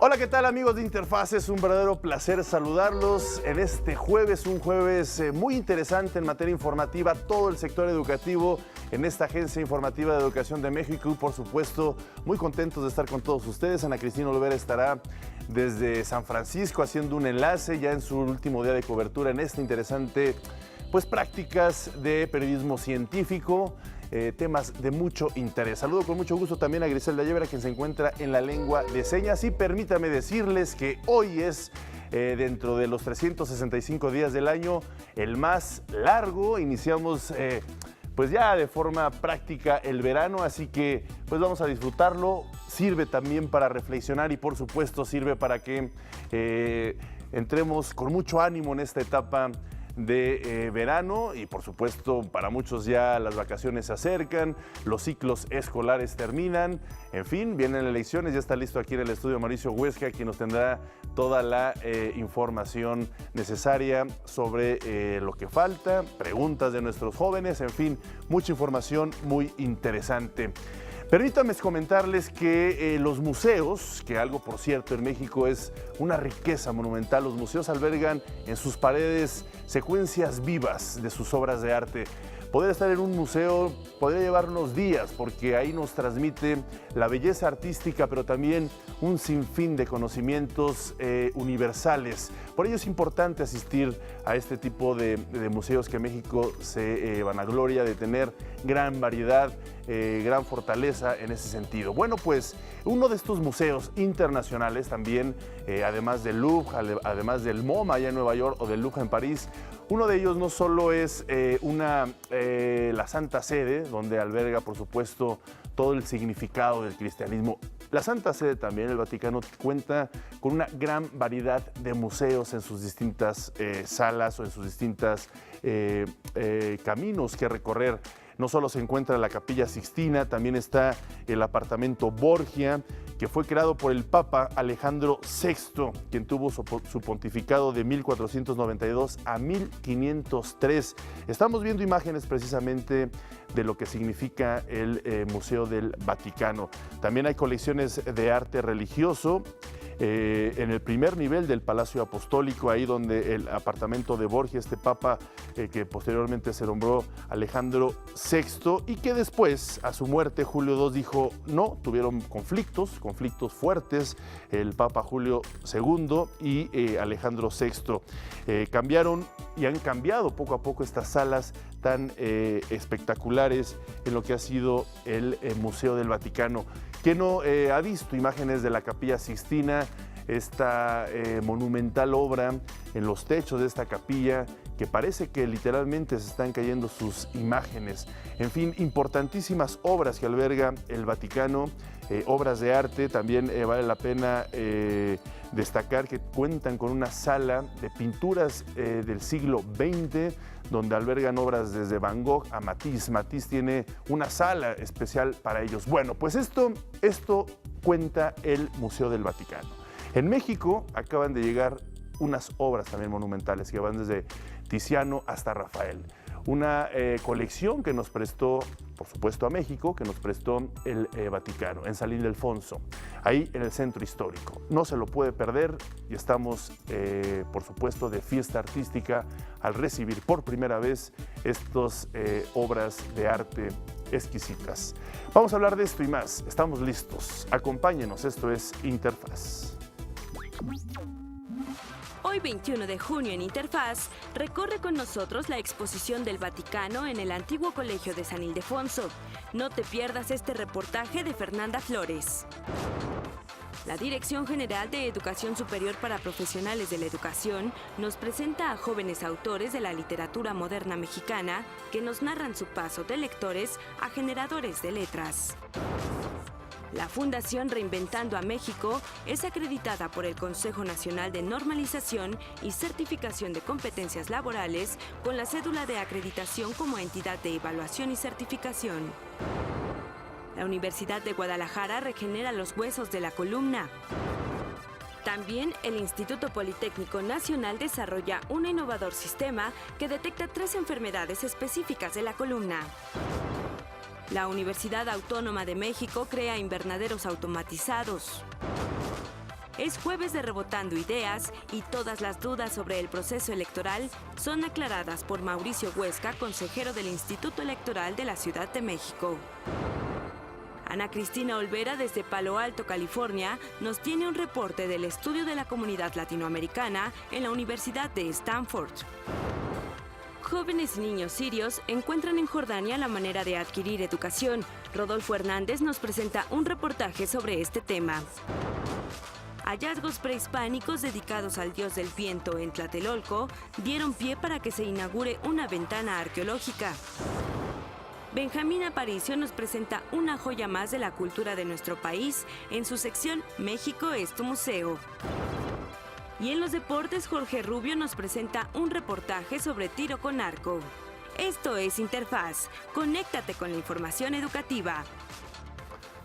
Hola, ¿qué tal amigos de Interfaz? Es un verdadero placer saludarlos en este jueves, un jueves muy interesante en materia informativa, todo el sector educativo en esta Agencia Informativa de Educación de México y por supuesto muy contentos de estar con todos ustedes. Ana Cristina Olvera estará desde San Francisco haciendo un enlace ya en su último día de cobertura en esta interesante prácticas de periodismo científico. Temas de mucho interés. Saludo con mucho gusto también a Griselda Yebra, quien se encuentra en la lengua de señas. Y permítame decirles que hoy es, dentro de los 365 días del año, el más largo. Iniciamos pues ya de forma práctica el verano, así que pues vamos a disfrutarlo. Sirve también para reflexionar y por supuesto sirve para que entremos con mucho ánimo en esta etapa de verano y por supuesto para muchos ya las vacaciones se acercan, los ciclos escolares terminan, en fin, vienen elecciones. Ya está listo aquí en el estudio Mauricio Huesca, quien nos tendrá toda la información necesaria sobre lo que falta, preguntas de nuestros jóvenes, en fin, mucha información muy interesante. Permítanme comentarles que los museos, que algo por cierto en México es una riqueza monumental, los museos albergan en sus paredes secuencias vivas de sus obras de arte. Poder estar en un museo podría llevarnos días porque ahí nos transmite la belleza artística, pero también un sinfín de conocimientos universales. Por ello es importante asistir a este tipo de museos que México se vanagloria de tener gran variedad, gran fortaleza en ese sentido. Bueno, pues uno de estos museos internacionales también, además del Louvre, además del MoMA allá en Nueva York o del Louvre en París, uno de ellos no solo es la Santa Sede, donde alberga, por supuesto, todo el significado del cristianismo. La Santa Sede también, el Vaticano, cuenta con una gran variedad de museos en sus distintas salas o en sus distintas caminos que recorrer. No solo se encuentra la Capilla Sixtina, también está el apartamento Borgia, que fue creado por el Papa Alejandro VI, quien tuvo su pontificado de 1492 a 1503. Estamos viendo imágenes precisamente de lo que significa el Museo del Vaticano. También hay colecciones de arte religioso en el primer nivel del Palacio Apostólico, ahí donde el apartamento de Borgia, este papa que posteriormente se nombró Alejandro VI y que después, a su muerte, Julio II dijo no, tuvieron conflictos fuertes, el Papa Julio II y Alejandro VI. Cambiaron y han cambiado poco a poco estas salas tan espectaculares en lo que ha sido el Museo del Vaticano. ¿Quién no ha visto imágenes de la Capilla Sixtina, esta monumental obra en los techos de esta capilla, que parece que literalmente se están cayendo sus imágenes? En fin, importantísimas obras que alberga el Vaticano, obras de arte. También vale la pena destacar que cuentan con una sala de pinturas del siglo XX, donde albergan obras desde Van Gogh a Matisse. Matisse tiene una sala especial para ellos. Bueno, pues esto cuenta el Museo del Vaticano. En México acaban de llegar unas obras también monumentales que van desde Tiziano hasta Rafael. Una colección que nos prestó, por supuesto, a México, que nos prestó el Vaticano, en San Ildefonso, ahí en el centro histórico. No se lo puede perder y estamos, por supuesto, de fiesta artística al recibir por primera vez estas obras de arte exquisitas. Vamos a hablar de esto y más. Estamos listos. Acompáñenos. Esto es Interfaz. Hoy 21 de junio en Interfaz, recorre con nosotros la exposición del Vaticano en el antiguo colegio de San Ildefonso. No te pierdas este reportaje de Fernanda Flores. La Dirección General de Educación Superior para Profesionales de la Educación nos presenta a jóvenes autores de la literatura moderna mexicana que nos narran su paso de lectores a generadores de letras. La Fundación Reinventando a México es acreditada por el Consejo Nacional de Normalización y Certificación de Competencias Laborales con la cédula de acreditación como entidad de evaluación y certificación. La Universidad de Guadalajara regenera los huesos de la columna. También el Instituto Politécnico Nacional desarrolla un innovador sistema que detecta 3 enfermedades específicas de la columna. La Universidad Autónoma de México crea invernaderos automatizados. Es jueves de Rebotando Ideas y todas las dudas sobre el proceso electoral son aclaradas por Mauricio Huesca, consejero del Instituto Electoral de la Ciudad de México. Ana Cristina Olvera, desde Palo Alto, California, nos tiene un reporte del estudio de la comunidad latinoamericana en la Universidad de Stanford. Jóvenes y niños sirios encuentran en Jordania la manera de adquirir educación. Rodolfo Hernández nos presenta un reportaje sobre este tema. Hallazgos prehispánicos dedicados al dios del viento en Tlatelolco dieron pie para que se inaugure una ventana arqueológica. Benjamín Aparicio nos presenta una joya más de la cultura de nuestro país en su sección México es tu museo. Y en los deportes, Jorge Rubio nos presenta un reportaje sobre tiro con arco. Esto es Interfaz. Conéctate con la información educativa.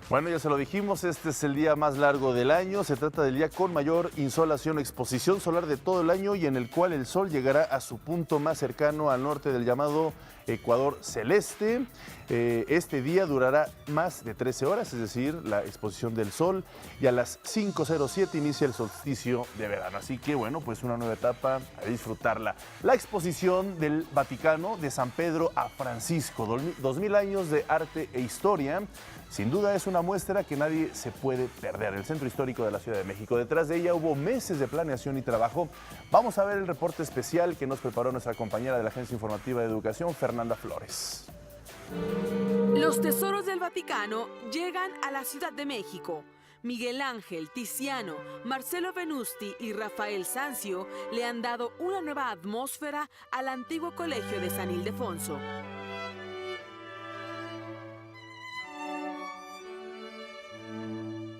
Bueno, ya se lo dijimos, este es el día más largo del año. Se trata del día con mayor insolación, exposición solar de todo el año y en el cual el sol llegará a su punto más cercano al norte del llamado Ecuador celeste. Este día durará más de 13 horas, es decir, la exposición del sol, y a las 5:07 inicia el solsticio de verano. Así que, bueno, pues una nueva etapa a disfrutarla. La exposición del Vaticano de San Pedro a Francisco, 2000 años de arte e historia. Sin duda es una muestra que nadie se puede perder. El Centro Histórico de la Ciudad de México. Detrás de ella hubo meses de planeación y trabajo. Vamos a ver el reporte especial que nos preparó nuestra compañera de la Agencia Informativa de Educación, Fernanda Flores. Los tesoros del Vaticano llegan a la Ciudad de México. Miguel Ángel, Tiziano, Marcelo Venusti y Rafael Sanzio le han dado una nueva atmósfera al antiguo colegio de San Ildefonso.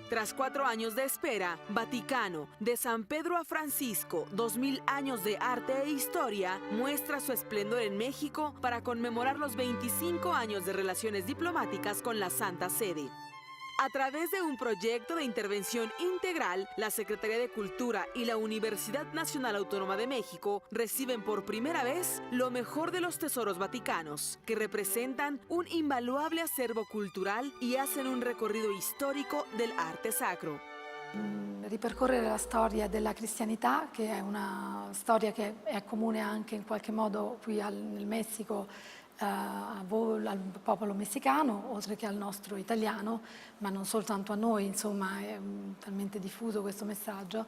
Tras 4 años de espera, Vaticano, de San Pedro a Francisco, 2000 años de arte e historia, muestra su esplendor en México para conmemorar los 25 años de relaciones diplomáticas con la Santa Sede. A través de un proyecto de intervención integral, la Secretaría de Cultura y la Universidad Nacional Autónoma de México reciben por primera vez lo mejor de los tesoros vaticanos, que representan un invaluable acervo cultural y hacen un recorrido histórico del arte sacro. Ripercorrere la storia della cristianità, che è una storia che è comune anche in qualche modo qui nel Messico, al popolo messicano, oltre che al nostro italiano, ma non soltanto a noi, insomma è talmente diffuso questo messaggio,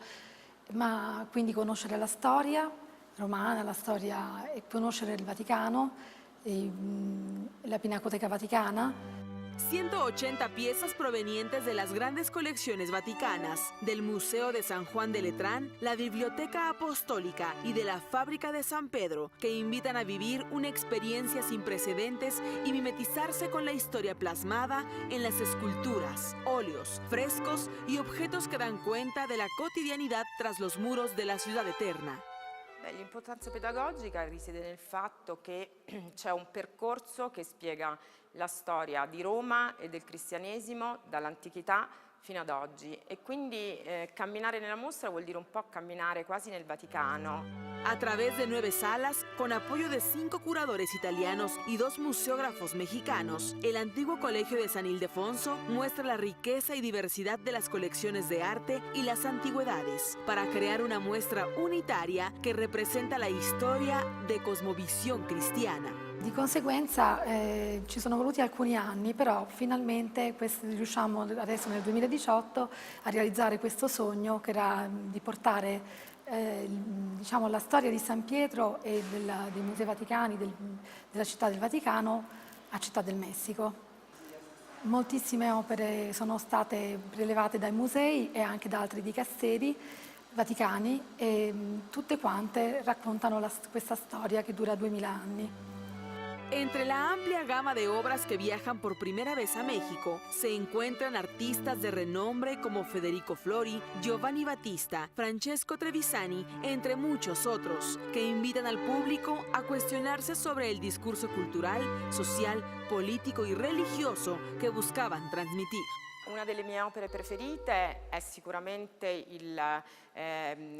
ma quindi conoscere la storia romana, la storia e conoscere il Vaticano, la Pinacoteca Vaticana. 180 piezas provenientes de las grandes colecciones vaticanas, del Museo de San Juan de Letrán, la Biblioteca Apostólica y de la Fábrica de San Pedro, que invitan a vivir una experiencia sin precedentes y mimetizarse con la historia plasmada en las esculturas, óleos, frescos y objetos que dan cuenta de la cotidianidad tras los muros de la ciudad eterna. L'importanza pedagogica risiede nel fatto che c'è un percorso che spiega la storia di Roma e del cristianesimo dall'antichità fino ad oggi e quindi camminare nella mostra vuol dire un po' camminare quasi nel Vaticano. A través de 9 salas, con apoyo de 5 curadores italianos y 2 museógrafos mexicanos, el antiguo colegio de San Ildefonso muestra la riqueza y diversidad de las colecciones de arte y las antigüedades, para crear una muestra unitaria que representa la historia de cosmovisión cristiana. Di conseguenza ci sono voluti alcuni anni, però finalmente riusciamo adesso nel 2018 a realizzare questo sogno che era di portare diciamo, la storia di San Pietro e dei Musei Vaticani, della Città del Vaticano a Città del Messico. Moltissime opere sono state prelevate dai musei e anche da altri dicasteri vaticani e tutte quante raccontano questa storia che dura 2000 anni. Entre la amplia gama de obras que viajan por primera vez a México, se encuentran artistas de renombre como Federico Flori, Giovanni Battista, Francesco Trevisani, entre muchos otros, que invitan al público a cuestionarse sobre el discurso cultural, social, político y religioso que buscaban transmitir. Una delle mie opere preferite è sicuramente il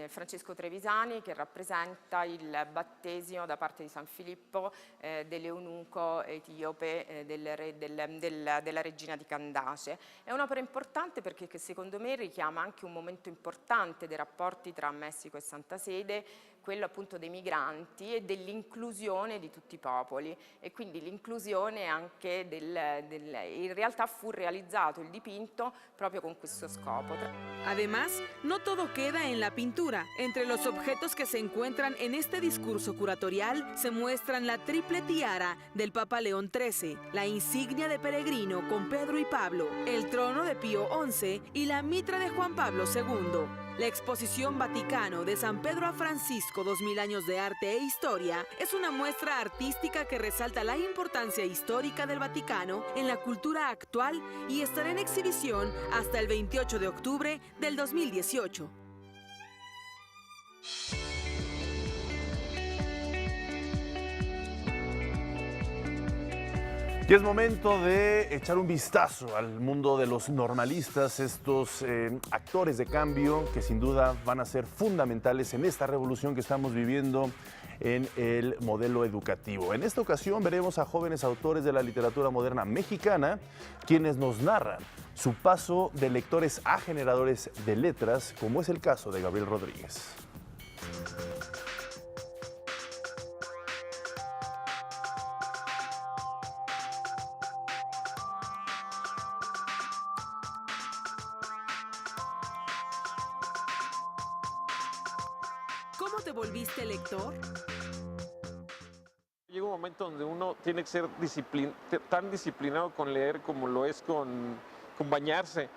Francesco Trevisani, che rappresenta il battesimo da parte di San Filippo dell'eunuco etiope del re, della regina di Candace. È un'opera importante perché secondo me richiama anche un momento importante dei rapporti tra Messico e Santa Sede, quello appunto dei migranti e dell'inclusione di tutti i popoli, e quindi l'inclusione anche in realtà fu realizzato il dipinto proprio con questo scopo. Además, no todo queda en la pintura. Entre los objetos que se encuentran en este discurso curatorial se muestran la triple tiara del Papa León XIII, la insignia de peregrino con Pedro y Pablo, el trono de Pío XI y la mitra de Juan Pablo II. La exposición Vaticano de San Pedro a Francisco, 2000 años de arte e historia, es una muestra artística que resalta la importancia histórica del Vaticano en la cultura actual y estará en exhibición hasta el 28 de octubre del 2018. Y es momento de echar un vistazo al mundo de los normalistas, estos actores de cambio que sin duda van a ser fundamentales en esta revolución que estamos viviendo en el modelo educativo. En esta ocasión veremos a jóvenes autores de la literatura moderna mexicana, quienes nos narran su paso de lectores a generadores de letras, como es el caso de Gabriel Rodríguez. ¿Cómo te volviste lector? Llega un momento donde uno tiene que ser tan disciplinado con leer como lo es con bañarse.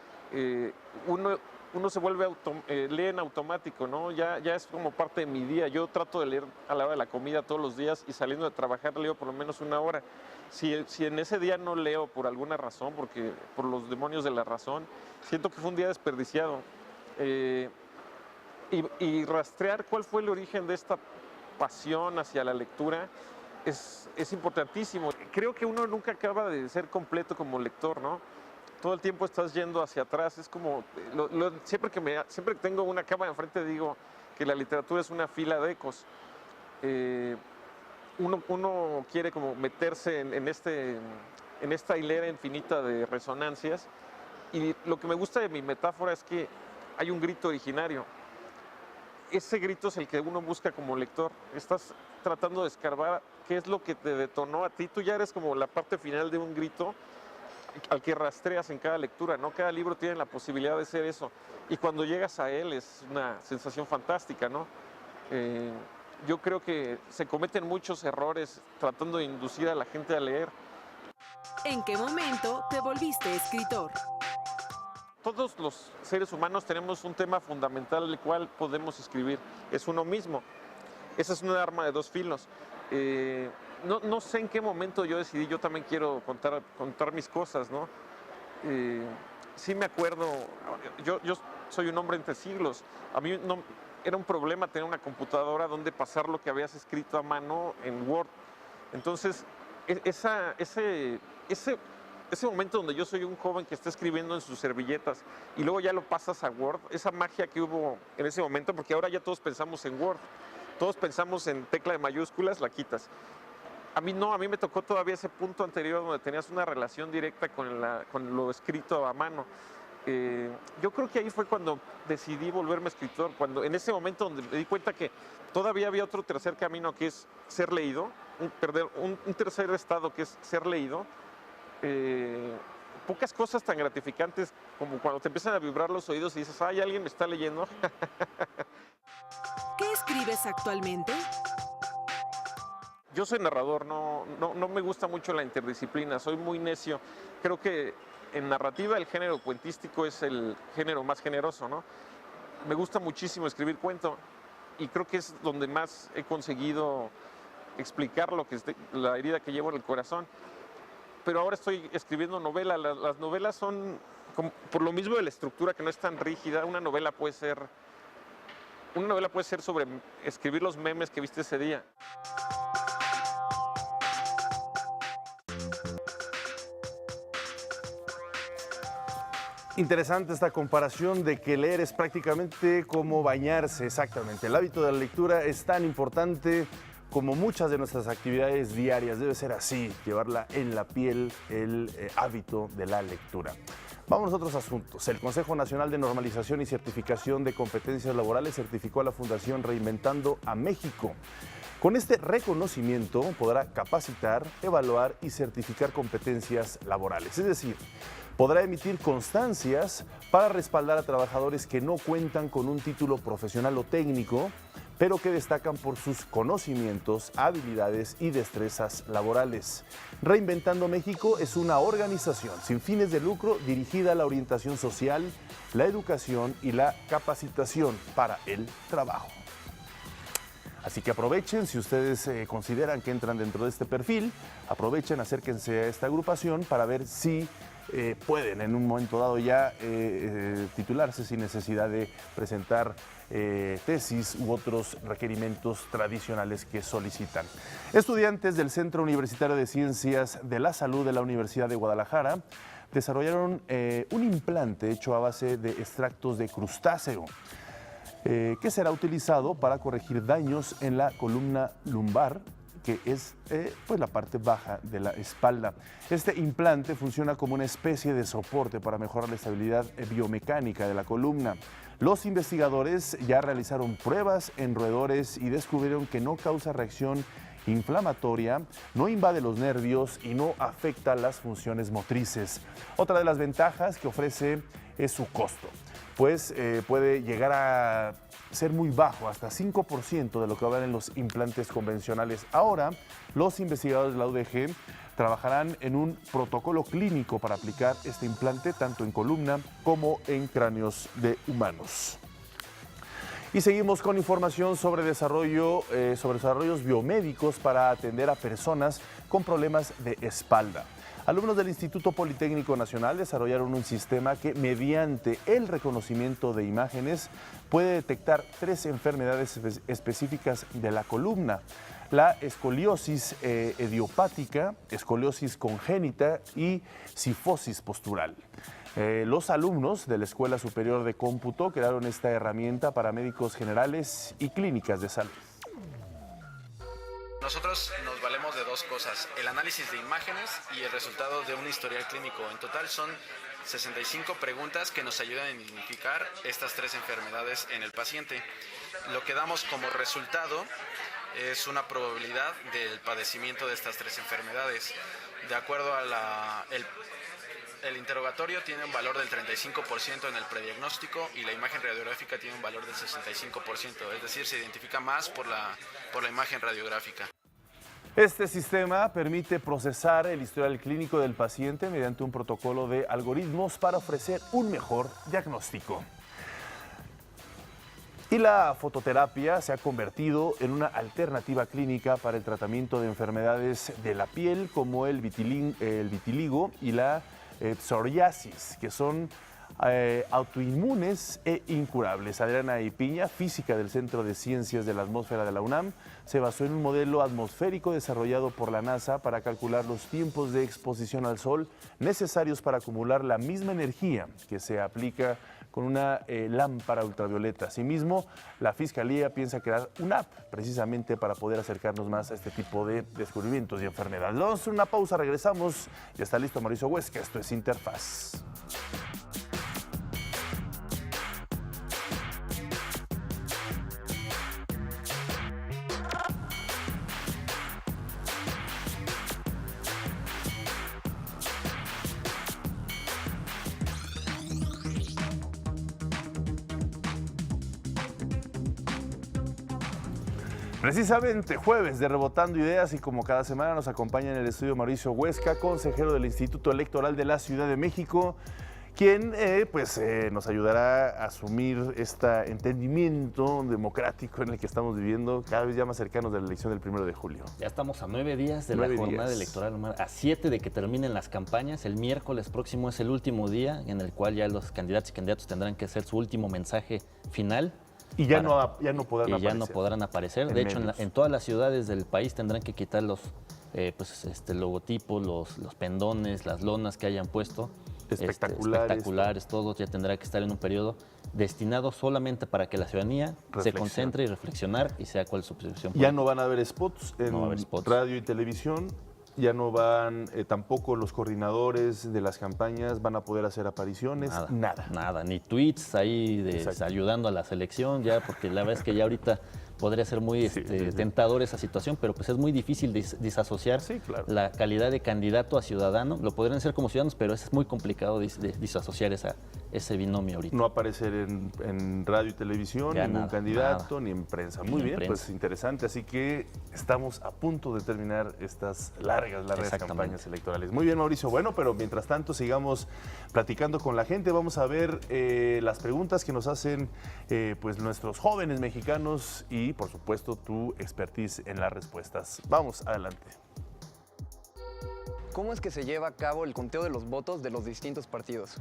Uno se vuelve, lee en automático, ¿no? Ya es como parte de mi día. Yo trato de leer a la hora de la comida todos los días y saliendo de trabajar leo por lo menos una hora. Si en ese día no leo por alguna razón, por los demonios de la razón, siento que fue un día desperdiciado. Y rastrear cuál fue el origen de esta pasión hacia la lectura es importantísimo. Creo que uno nunca acaba de ser completo como lector, ¿no? Todo el tiempo estás yendo hacia atrás. Es como, siempre que tengo una cámara enfrente digo que la literatura es una fila de ecos. Uno quiere como meterse en esta hilera infinita de resonancias, y lo que me gusta de mi metáfora es que hay un grito originario. Ese grito es el que uno busca como lector. Estás tratando de escarbar qué es lo que te detonó a ti. Tú ya eres como la parte final de un grito al que rastreas en cada lectura, ¿no? Cada libro tiene la posibilidad de ser eso. Y cuando llegas a él es una sensación fantástica, ¿no? Yo creo que se cometen muchos errores tratando de inducir a la gente a leer. ¿En qué momento te volviste escritor? Todos los seres humanos tenemos un tema fundamental del cual podemos escribir. Es uno mismo. Esa es una arma de dos filos. No sé en qué momento yo decidí, yo también quiero contar mis cosas, ¿no? Sí me acuerdo, yo soy un hombre entre siglos. A mí no, era un problema tener una computadora donde pasar lo que habías escrito a mano en Word. Entonces, ese momento donde yo soy un joven que está escribiendo en sus servilletas y luego ya lo pasas a Word, esa magia que hubo en ese momento, porque ahora ya todos pensamos en Word, todos pensamos en tecla de mayúsculas, la quitas. A mí no, a mí me tocó todavía ese punto anterior donde tenías una relación directa con lo escrito a mano. Yo creo que ahí fue cuando decidí volverme escritor, en ese momento donde me di cuenta que todavía había otro tercer camino, que es ser leído, un tercer estado, que es ser leído. Pocas cosas tan gratificantes como cuando te empiezan a vibrar los oídos y dices, ¡ay, alguien me está leyendo! ¿Qué escribes actualmente? Yo soy narrador, no me gusta mucho la interdisciplina, soy muy necio. Creo que en narrativa el género cuentístico es el género más generoso, ¿no? Me gusta muchísimo escribir cuento y creo que es donde más he conseguido explicar la herida que llevo en el corazón. Pero ahora estoy escribiendo novela. Las novelas son, por lo mismo de la estructura que no es tan rígida, una novela puede ser sobre escribir los memes que viste ese día. Interesante esta comparación de que leer es prácticamente como bañarse, exactamente. El hábito de la lectura es tan importante como muchas de nuestras actividades diarias. Debe ser así, llevarla en la piel el hábito de la lectura. Vamos a otros asuntos. El Consejo Nacional de Normalización y Certificación de Competencias Laborales certificó a la Fundación Reinventando a México. Con este reconocimiento podrá capacitar, evaluar y certificar competencias laborales. Es decir, podrá emitir constancias para respaldar a trabajadores que no cuentan con un título profesional o técnico, pero que destacan por sus conocimientos, habilidades y destrezas laborales. Reinventando México es una organización sin fines de lucro dirigida a la orientación social, la educación y la capacitación para el trabajo. Así que aprovechen, si ustedes consideran que entran dentro de este perfil, aprovechen, acérquense a esta agrupación para ver si pueden en un momento dado ya titularse sin necesidad de presentar tesis u otros requerimientos tradicionales que solicitan. Estudiantes del Centro Universitario de Ciencias de la Salud de la Universidad de Guadalajara desarrollaron un implante hecho a base de extractos de crustáceo, que será utilizado para corregir daños en la columna lumbar, que es pues la parte baja de la espalda. Este implante funciona como una especie de soporte para mejorar la estabilidad biomecánica de la columna. Los investigadores ya realizaron pruebas en roedores y descubrieron que no causa reacción inflamatoria, no invade los nervios y no afecta las funciones motrices. Otra de las ventajas que ofrece es su costo, pues puede llegar a ser muy bajo, hasta 5% de lo que valen los implantes convencionales. Ahora, los investigadores de la UDG trabajarán en un protocolo clínico para aplicar este implante tanto en columna como en cráneos de humanos. Y seguimos con información sobre desarrollos biomédicos para atender a personas con problemas de espalda. Alumnos del Instituto Politécnico Nacional desarrollaron un sistema que, mediante el reconocimiento de imágenes, puede detectar 3 enfermedades específicas de la columna: la escoliosis idiopática, escoliosis congénita y cifosis postural. Los alumnos de la Escuela Superior de Cómputo crearon esta herramienta para médicos generales y clínicas de salud. Nosotros nos valemos de 2 cosas: el análisis de imágenes y el resultado de un historial clínico. En total son 65 preguntas que nos ayudan a identificar estas 3 enfermedades en el paciente. Lo que damos como resultado es una probabilidad del padecimiento de estas 3 enfermedades. De acuerdo a el interrogatorio tiene un valor del 35% en el prediagnóstico y la imagen radiográfica tiene un valor del 65%, es decir, se identifica más por la imagen radiográfica. Este sistema permite procesar el historial clínico del paciente mediante un protocolo de algoritmos para ofrecer un mejor diagnóstico. Y la fototerapia se ha convertido en una alternativa clínica para el tratamiento de enfermedades de la piel como el vitiligo y la psoriasis, que son autoinmunes e incurables. Adriana Ipiña, física del Centro de Ciencias de la Atmósfera de la UNAM, se basó en un modelo atmosférico desarrollado por la NASA para calcular los tiempos de exposición al sol necesarios para acumular la misma energía que se aplica con una lámpara ultravioleta. Asimismo, la Fiscalía piensa crear una app precisamente para poder acercarnos más a este tipo de descubrimientos y enfermedades. Vamos a hacer una pausa, regresamos. Ya está listo Mauricio Huesca, esto es Interfaz. Precisamente jueves de Rebotando Ideas, y como cada semana nos acompaña en el estudio Mauricio Huesca, consejero del Instituto Electoral de la Ciudad de México, quien nos ayudará a asumir este entendimiento democrático en el que estamos viviendo, cada vez ya más cercanos de la elección del 1 de julio. Ya estamos a 9 días de la jornada electoral, a 7 de que terminen las campañas. El miércoles próximo es el último día en el cual ya los candidatos y candidatos tendrán que hacer su último mensaje final. Y ya no podrán aparecer. De hecho, en todas las ciudades del país tendrán que quitar los logotipos, los pendones, las lonas que hayan puesto. espectaculares, todos, ya tendrá que estar en un periodo destinado solamente para que la ciudadanía se concentre y reflexionar y sea cuál es su posición política. Ya no van a haber spots en radio y televisión. Ya no van, tampoco los coordinadores de las campañas van a poder hacer apariciones, nada. Ni tweets ahí ayudando a la selección, ya, porque la verdad es que ya ahorita podría ser muy tentador esa situación, pero pues es muy difícil disasociar la calidad de candidato a ciudadano. Lo podrían hacer como ciudadanos, pero es muy complicado disasociar ese binomio ahorita. No aparecer en radio y televisión, ya ningún candidato, ni en prensa. Muy bien, pues interesante. Así que estamos a punto de terminar estas largas campañas electorales. Muy bien, Mauricio. Bueno, pero mientras tanto sigamos platicando con la gente. Vamos a ver las preguntas que nos hacen pues nuestros jóvenes mexicanos y, por supuesto, tu expertise en las respuestas. Vamos, adelante. ¿Cómo es que se lleva a cabo el conteo de los votos de los distintos partidos?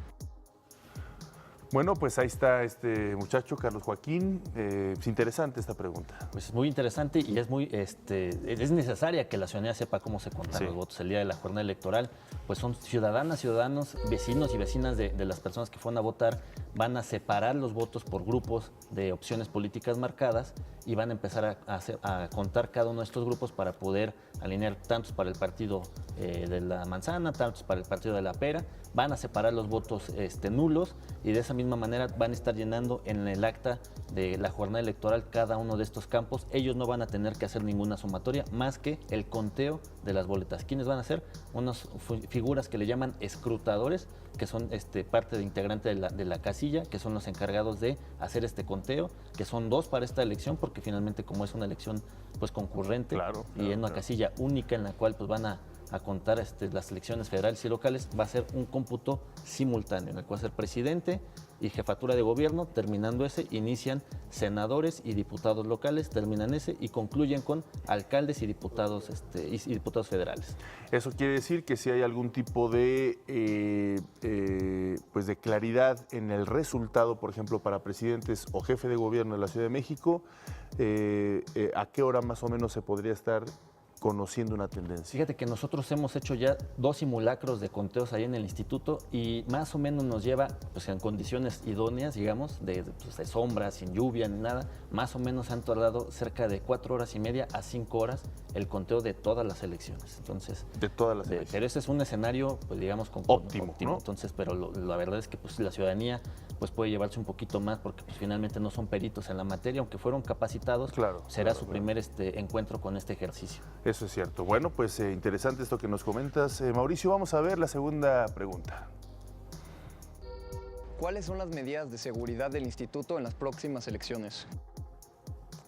Bueno, pues ahí está este muchacho, Carlos Joaquín. Es interesante esta pregunta. Pues es muy interesante y es muy es necesaria que la ciudadanía sepa cómo se cuentan los votos el día de la jornada electoral. Pues son ciudadanas, ciudadanos, vecinos y vecinas de las personas que fueron a votar. Van a separar los votos por grupos de opciones políticas marcadas y van a empezar a contar cada uno de estos grupos para poder alinear tantos para el partido de la manzana, tantos para el partido de la pera. Van a separar los votos nulos y de esa misma manera van a estar llenando en el acta de la jornada electoral cada uno de estos campos. Ellos no van a tener que hacer ninguna sumatoria más que el conteo de las boletas. ¿Quiénes van a ser? Unas figuras que le llaman escrutadores, que son parte de integrante de la casilla, que son los encargados de hacer este conteo, que son 2 para esta elección, porque finalmente como es una elección pues concurrente y en una casilla única en la cual pues van a contar las elecciones federales y locales, va a ser un cómputo simultáneo, en el cual va a ser presidente y jefatura de gobierno, terminando ese, inician senadores y diputados locales, terminan ese y concluyen con alcaldes y diputados, diputados federales. Eso quiere decir que si hay algún tipo de, pues de claridad en el resultado, por ejemplo, para presidentes o jefe de gobierno de la Ciudad de México, ¿a qué hora más o menos se podría estar conociendo una tendencia? Fíjate que nosotros hemos hecho ya 2 simulacros de conteos ahí en el instituto y más o menos nos lleva, pues en condiciones idóneas, digamos, de sombra, sin lluvia ni nada, más o menos han tardado cerca de 4 horas y media a 5 horas el conteo de todas las elecciones. Entonces, de todas las elecciones. Pero ese es un escenario, pues digamos, óptimo, ¿no? Entonces, pero la verdad es que pues la ciudadanía pues puede llevarse un poquito más porque pues finalmente no son peritos en la materia, aunque fueron capacitados, será su primer encuentro con este ejercicio. Eso es cierto. Bueno, pues interesante esto que nos comentas. Mauricio, vamos a ver la segunda pregunta. ¿Cuáles son las medidas de seguridad del instituto en las próximas elecciones?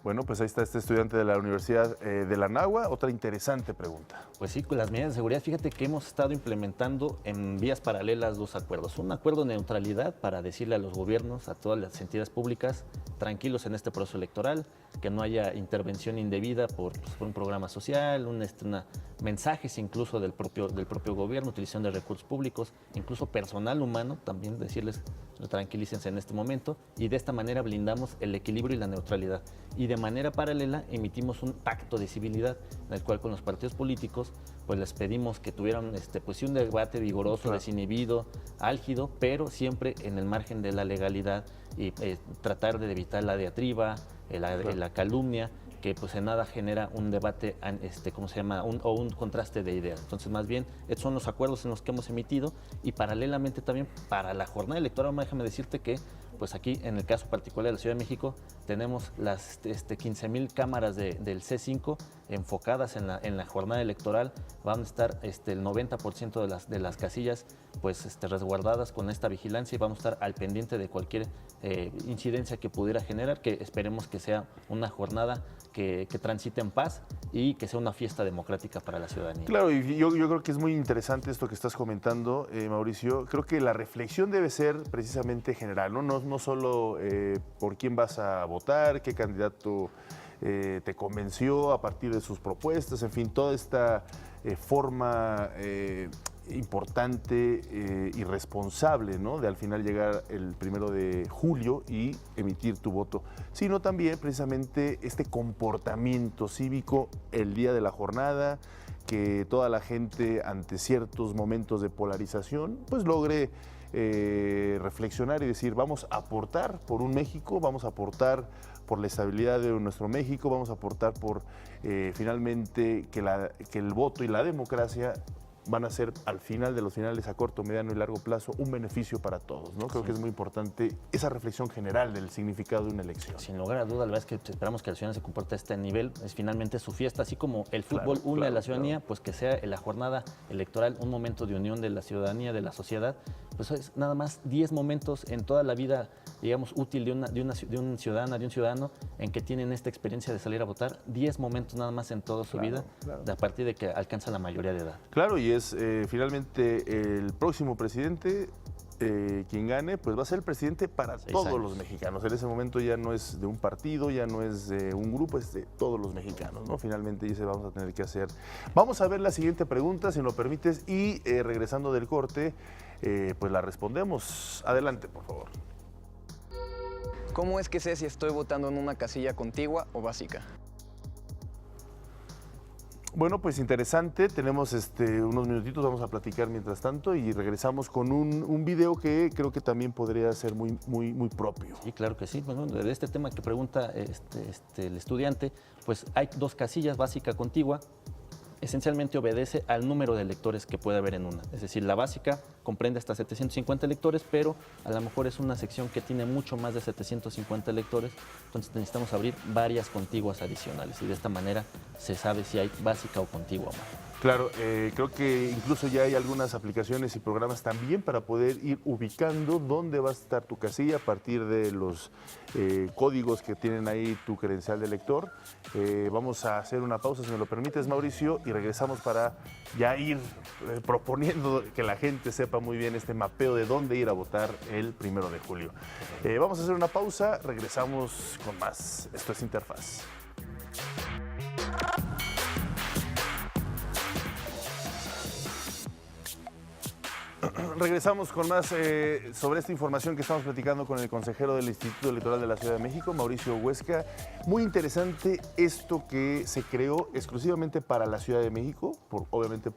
Bueno, pues ahí está este estudiante de la Universidad de la Nahua. Otra interesante pregunta. Pues sí, con las medidas de seguridad, fíjate que hemos estado implementando en vías paralelas 2 acuerdos. Un acuerdo de neutralidad para decirle a los gobiernos, a todas las entidades públicas, tranquilos en este proceso electoral, que no haya intervención indebida por un programa social, mensajes incluso del propio gobierno, utilización de recursos públicos, incluso personal humano, también decirles tranquilícense en este momento, y de esta manera blindamos el equilibrio y la neutralidad. Y de manera paralela emitimos un pacto de civilidad en el cual con los partidos políticos pues les pedimos que tuvieran pues sí, un debate vigoroso, desinhibido, álgido, pero siempre en el margen de la legalidad y tratar de evitar la diatriba, la calumnia, que pues en nada genera un debate, ¿cómo se llama? O un contraste de ideas. Entonces, más bien, estos son los acuerdos en los que hemos emitido y paralelamente también para la jornada electoral, déjame decirte que pues aquí, en el caso particular de la Ciudad de México, tenemos las 15,000 cámaras del C5 enfocadas en la jornada electoral. Van a estar el 90% de las casillas pues, resguardadas con esta vigilancia y vamos a estar al pendiente de cualquier incidencia que pudiera generar, que esperemos que sea una jornada que transite en paz y que sea una fiesta democrática para la ciudadanía. Claro, y yo creo que es muy interesante esto que estás comentando, Mauricio. Creo que la reflexión debe ser precisamente general, no solo por quién vas a votar, qué candidato te convenció a partir de sus propuestas, en fin, toda esta forma importante y responsable, ¿no?, de al final llegar el 1 de julio y emitir tu voto, sino también precisamente este comportamiento cívico el día de la jornada, que toda la gente ante ciertos momentos de polarización pues logre reflexionar y decir, vamos a aportar por un México, vamos a aportar por la estabilidad de nuestro México, vamos a aportar por finalmente que el voto y la democracia van a ser al final de los finales, a corto, mediano y largo plazo, un beneficio para todos, ¿no? Creo que es muy importante esa reflexión general del significado de una elección. Sin lugar a duda, la verdad es que esperamos que la ciudadanía se comporte a este nivel, es finalmente su fiesta, así como el fútbol une a la ciudadanía, pues que sea la jornada electoral un momento de unión de la ciudadanía, de la sociedad, pues es nada más 10 momentos en toda la vida, digamos, útil de una ciudadana, de un ciudadano, en que tienen esta experiencia de salir a votar, 10 momentos nada más en toda su vida, a partir de que alcanza la mayoría de edad. Claro, y es finalmente el próximo presidente, quien gane, pues va a ser el presidente para todos los mexicanos. En ese momento ya no es de un partido, ya no es de un grupo, es de todos los mexicanos, ¿no? Finalmente ya se vamos a tener que hacer. Vamos a ver la siguiente pregunta, si me lo permites, y regresando del corte, pues la respondemos. Adelante, por favor. ¿Cómo es que sé si estoy votando en una casilla contigua o básica? Bueno, pues interesante, tenemos unos minutitos, vamos a platicar mientras tanto y regresamos con un video que creo que también podría ser muy propio. Y claro que sí, bueno, de este tema que pregunta el estudiante, pues hay 2 casillas, básica, contigua. Esencialmente obedece al número de electores que puede haber en una. Es decir, la básica comprende hasta 750 electores, pero a lo mejor es una sección que tiene mucho más de 750 electores, entonces necesitamos abrir varias contiguas adicionales y de esta manera se sabe si hay básica o contigua más. Claro, creo que incluso ya hay algunas aplicaciones y programas también para poder ir ubicando dónde va a estar tu casilla a partir de los códigos que tienen ahí tu credencial de elector. Vamos a hacer una pausa, si me lo permites, Mauricio, y regresamos para ya ir proponiendo que la gente sepa muy bien este mapeo de dónde ir a votar el 1 de julio. Vamos a hacer una pausa, regresamos con más. Esto es Interfaz. Regresamos con más sobre esta información que estamos platicando con el consejero del Instituto Electoral de la Ciudad de México, Mauricio Huesca. Muy interesante esto que se creó exclusivamente para la Ciudad de México, obviamente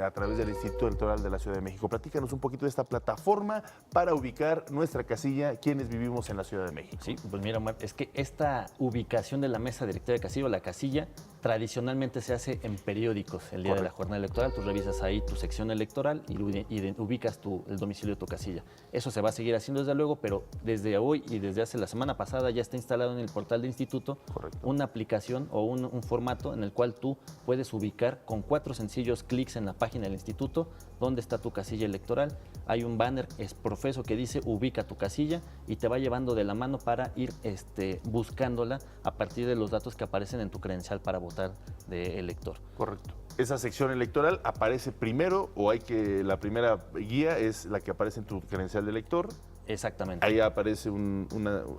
a través del Instituto Electoral de la Ciudad de México. Platícanos un poquito de esta plataforma para ubicar nuestra casilla, quienes vivimos en la Ciudad de México. Sí, pues mira, Omar, es que esta ubicación de la mesa directiva de casilla o la casilla tradicionalmente se hace en periódicos el día de la jornada electoral. Tú revisas ahí tu sección electoral y ubicas el domicilio de tu casilla. Eso se va a seguir haciendo desde luego, pero desde hoy y desde hace la semana pasada ya está instalado en el portal del instituto una aplicación o un formato en el cual tú puedes ubicar con 4 sencillos clics en la página del instituto dónde está tu casilla electoral. Hay un banner profeso que dice ubica tu casilla y te va llevando de la mano para ir buscándola a partir de los datos que aparecen en tu credencial para votar de elector. Correcto. Esa sección electoral aparece primero o la primera guía es la que aparece en tu credencial de elector. Exactamente. Ahí aparece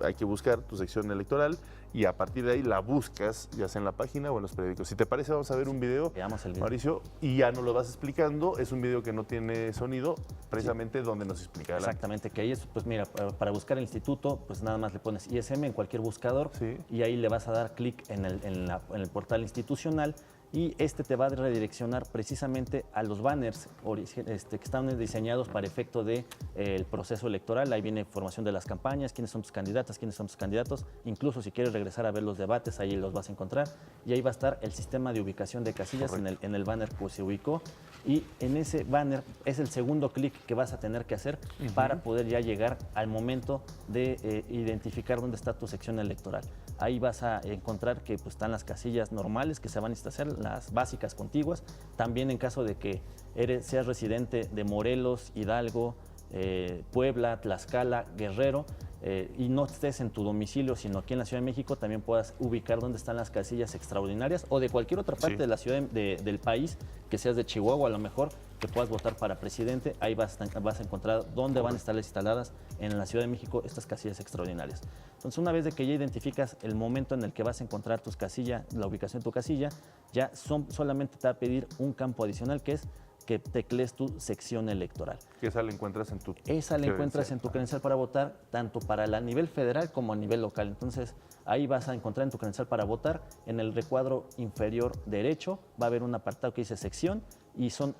hay que buscar tu sección electoral y a partir de ahí la buscas, ya sea en la página o en los periódicos. Si te parece, vamos a ver un video, veamos el video, Mauricio, y ya nos lo vas explicando. Es un video que no tiene sonido, precisamente donde nos explica. Exactamente, que ahí es, pues mira, para buscar el instituto, pues nada más le pones ISM en cualquier buscador y ahí le vas a dar clic en el portal institucional y te va a redireccionar precisamente a los banners que están diseñados para efecto del proceso electoral. Ahí viene información de las campañas, quiénes son tus candidatas, quiénes son tus candidatos. Incluso si quieres regresar a ver los debates, ahí los vas a encontrar. Y ahí va a estar el sistema de ubicación de casillas en el banner que se ubicó. Y en ese banner es el segundo clic que vas a tener que hacer para poder ya llegar al momento de identificar dónde está tu sección electoral. Ahí vas a encontrar que pues, están las casillas normales que se van a hacer, las básicas contiguas. También en caso de que seas residente de Morelos, Hidalgo, Puebla, Tlaxcala, Guerrero, y no estés en tu domicilio, sino aquí en la Ciudad de México, también puedas ubicar dónde están las casillas extraordinarias o de cualquier otra parte de la ciudad del país, que seas de Chihuahua a lo mejor, que puedas votar para presidente. Ahí vas a encontrar dónde van a estar instaladas en la Ciudad de México estas casillas extraordinarias. Entonces, una vez de que ya identificas el momento en el que vas a encontrar tus casillas, la ubicación de tu casilla, ya solamente te va a pedir un campo adicional que es que teclees tu sección electoral. Que esa la encuentras en tu Esa la encuentras credencial. en tu credencial para votar, tanto para a nivel federal como a nivel local. Entonces, ahí vas a encontrar en tu credencial para votar, en el recuadro inferior derecho, va a haber un apartado que dice sección, y son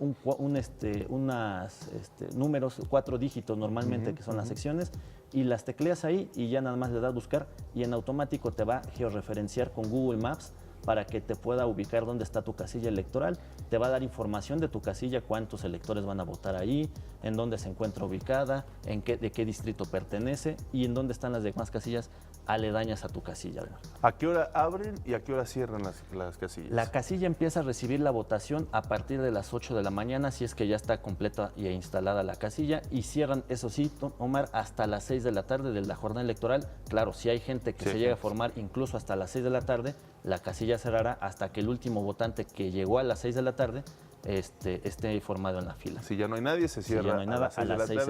números, 4 dígitos normalmente, que son las secciones, y las tecleas ahí y ya nada más le das buscar y en automático te va a georreferenciar con Google Maps para que te pueda ubicar dónde está tu casilla electoral, te va a dar información de tu casilla, cuántos electores van a votar ahí, en dónde se encuentra ubicada, de qué distrito pertenece y en dónde están las demás casillas aledañas a tu casilla. ¿A qué hora abren y a qué hora cierran las casillas? La casilla empieza a recibir la votación a partir de las 8 de la mañana, si es que ya está completa e instalada la casilla, y cierran, eso sí, Omar, hasta las 6 de la tarde de la jornada electoral. Claro, si hay gente que se llega a formar incluso hasta las 6 de la tarde, la casilla cerrará hasta que el último votante que llegó a las 6 de la tarde esté formado en la fila. Si ya no hay nadie, se cierra. Si ya no hay nada, a las 6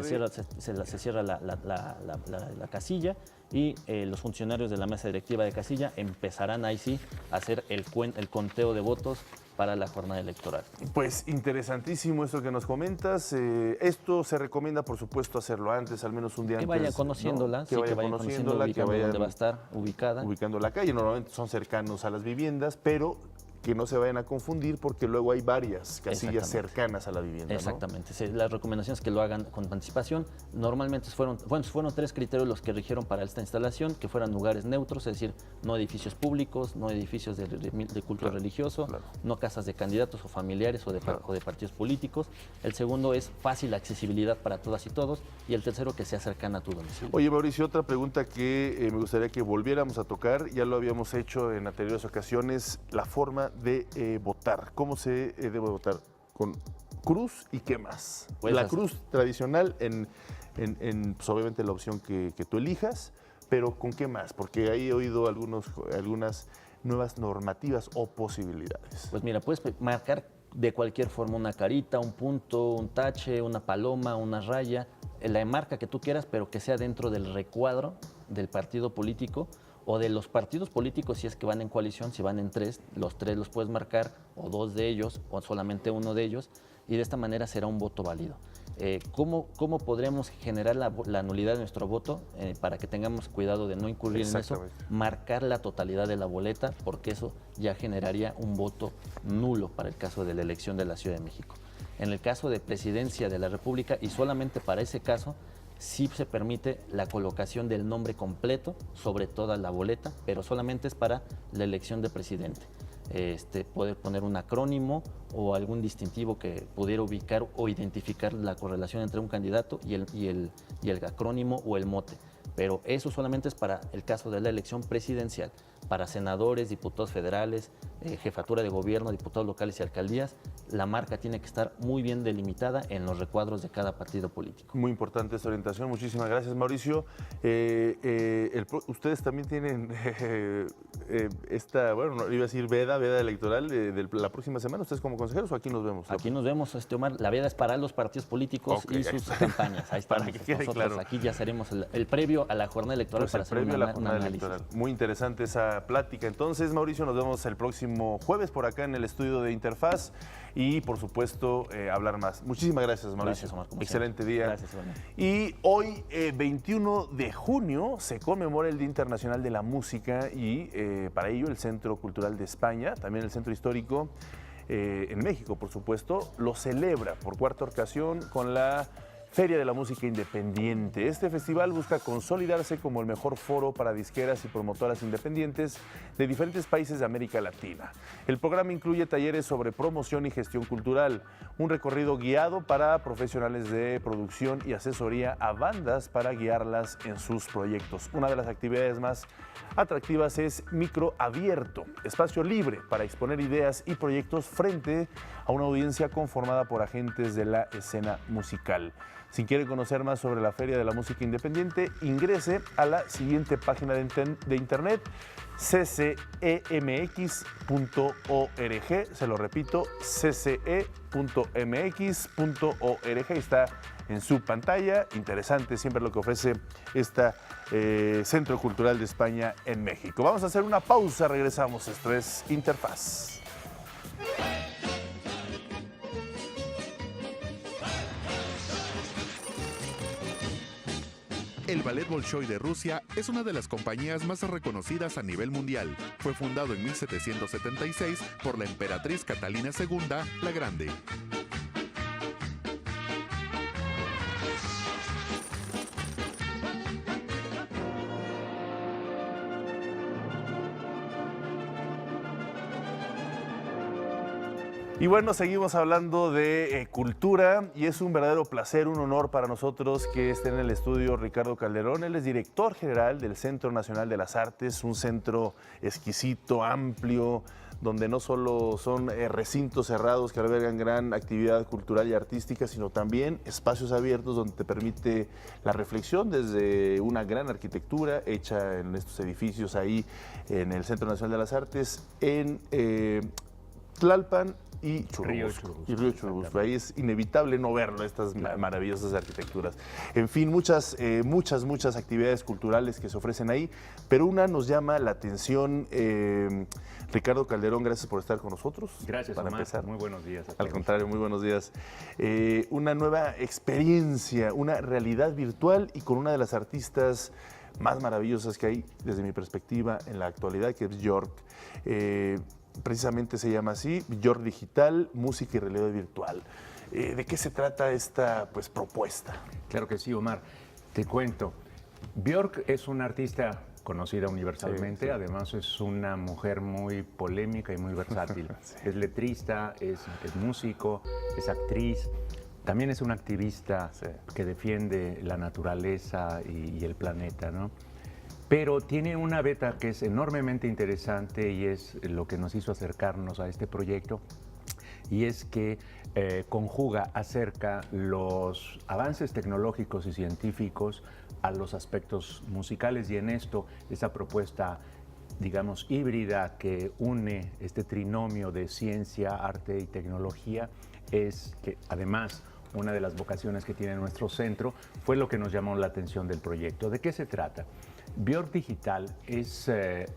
se cierra la casilla y los funcionarios de la mesa directiva de casilla empezarán ahí sí a hacer el conteo de votos para la jornada electoral. Pues interesantísimo esto que nos comentas. Esto se recomienda, por supuesto, hacerlo antes, al menos un día Que antes. vayan conociéndola, ¿no? que vayan conociéndola, ubicando dónde va a estar ubicada. Ubicando la calle. Normalmente son cercanos a las viviendas, pero que no se vayan a confundir porque luego hay varias casillas cercanas a la vivienda. Exactamente. ¿No? Las recomendaciones que lo hagan con anticipación. Normalmente fueron 3 criterios los que rigieron para esta instalación, que fueran lugares neutros, es decir, no edificios públicos, no edificios de culto religioso, no casas de candidatos o familiares o de partidos políticos. El segundo es fácil accesibilidad para todas y todos. Y el tercero, que sea cercana a tu domicilio. Oye, Mauricio, otra pregunta que me gustaría que volviéramos a tocar, ya lo habíamos hecho en anteriores ocasiones, la forma de votar. ¿Cómo se debe votar? ¿Con cruz y qué más? Pues la cruz tradicional pues obviamente la opción que tú elijas, pero ¿con qué más? Porque ahí he oído algunas nuevas normativas o posibilidades. Pues mira, puedes marcar de cualquier forma una carita, un punto, un tache, una paloma, una raya, la marca que tú quieras, pero que sea dentro del recuadro del partido político o de los partidos políticos si es que van en coalición. Si van en 3, los 3 los puedes marcar, o 2 de ellos, o solamente uno de ellos, y de esta manera será un voto válido. ¿Cómo podremos generar la nulidad de nuestro voto para que tengamos cuidado de no incurrir en eso? Marcar la totalidad de la boleta, porque eso ya generaría un voto nulo para el caso de la elección de la Ciudad de México. En el caso de Presidencia de la República, y solamente para ese caso, sí se permite la colocación del nombre completo sobre toda la boleta, pero solamente es para la elección de presidente. Poder poner un acrónimo o algún distintivo que pudiera ubicar o identificar la correlación entre un candidato y el acrónimo o el mote. Pero eso solamente es para el caso de la elección presidencial. Para senadores, diputados federales, jefatura de gobierno, diputados locales y alcaldías, la marca tiene que estar muy bien delimitada en los recuadros de cada partido político. Muy importante esta orientación. Muchísimas gracias, Mauricio. Ustedes también tienen no iba a decir veda electoral de la próxima semana. ¿Ustedes como consejeros o aquí nos vemos? Aquí nos vemos, Omar. La veda es para los partidos políticos y sus campañas. Ahí estamos. Para que quede nosotros claro. Aquí ya haremos el previo a la jornada electoral para hacer un análisis. Electoral. Muy interesante esa plática. Entonces, Mauricio, nos vemos el próximo jueves por acá en el estudio de Interfaz y, por supuesto, hablar más. Muchísimas gracias, Mauricio. Gracias, Omar. Excelente día. Gracias, Omar. Y hoy, 21 de junio, se conmemora el Día Internacional de la Música y para ello el Centro Cultural de España, también el Centro Histórico en México, por supuesto, lo celebra por 4ª ocasión con la Feria de la Música Independiente. Este festival busca consolidarse como el mejor foro para disqueras y promotoras independientes de diferentes países de América Latina. El programa incluye talleres sobre promoción y gestión cultural, un recorrido guiado para profesionales de producción y asesoría a bandas para guiarlas en sus proyectos. Una de las actividades más atractivas es Micro Abierto, espacio libre para exponer ideas y proyectos frente a una audiencia conformada por agentes de la escena musical. Si quiere conocer más sobre la Feria de la Música Independiente, ingrese a la siguiente página de internet, ccemx.org. Se lo repito, cce.mx.org. Está en su pantalla. Interesante siempre lo que ofrece este Centro Cultural de España en México. Vamos a hacer una pausa, regresamos. Esto es Interfaz. El Ballet Bolshoi de Rusia es una de las compañías más reconocidas a nivel mundial. Fue fundado en 1776 por la emperatriz Catalina II la Grande. Y bueno, seguimos hablando de cultura y es un verdadero placer, un honor para nosotros que esté en el estudio Ricardo Calderón. Él es director general del Centro Nacional de las Artes, un centro exquisito, amplio, donde no solo son recintos cerrados que albergan gran actividad cultural y artística, sino también espacios abiertos donde te permite la reflexión desde una gran arquitectura hecha en estos edificios ahí en el Centro Nacional de las Artes, en Tlalpan y Churubusco. Río Churubusco. Ahí es inevitable no verlo, estas maravillosas arquitecturas. En fin, muchas actividades culturales que se ofrecen ahí, pero una nos llama la atención. Ricardo Calderón, gracias por estar con nosotros. Gracias, para Omar. empezar. Muy buenos días a todos. Al contrario, muy buenos días. Una nueva experiencia, una realidad virtual y con una de las artistas más maravillosas que hay, desde mi perspectiva, en la actualidad, que es Björk. Precisamente se llama así, Björk Digital, Música y Realidad Virtual. ¿De qué se trata esta propuesta? Claro que sí, Omar. Te cuento. Björk es una artista conocida universalmente, sí. Además es una mujer muy polémica y muy versátil. Sí. Es letrista, es músico, es actriz, también es una activista que defiende la naturaleza y el planeta, ¿no? Pero tiene una beta que es enormemente interesante y es lo que nos hizo acercarnos a este proyecto, y es que acerca los avances tecnológicos y científicos a los aspectos musicales, y en esto esa propuesta, digamos, híbrida que une este trinomio de ciencia, arte y tecnología, es que además una de las vocaciones que tiene nuestro centro fue lo que nos llamó la atención del proyecto. ¿De qué se trata? Björk Digital es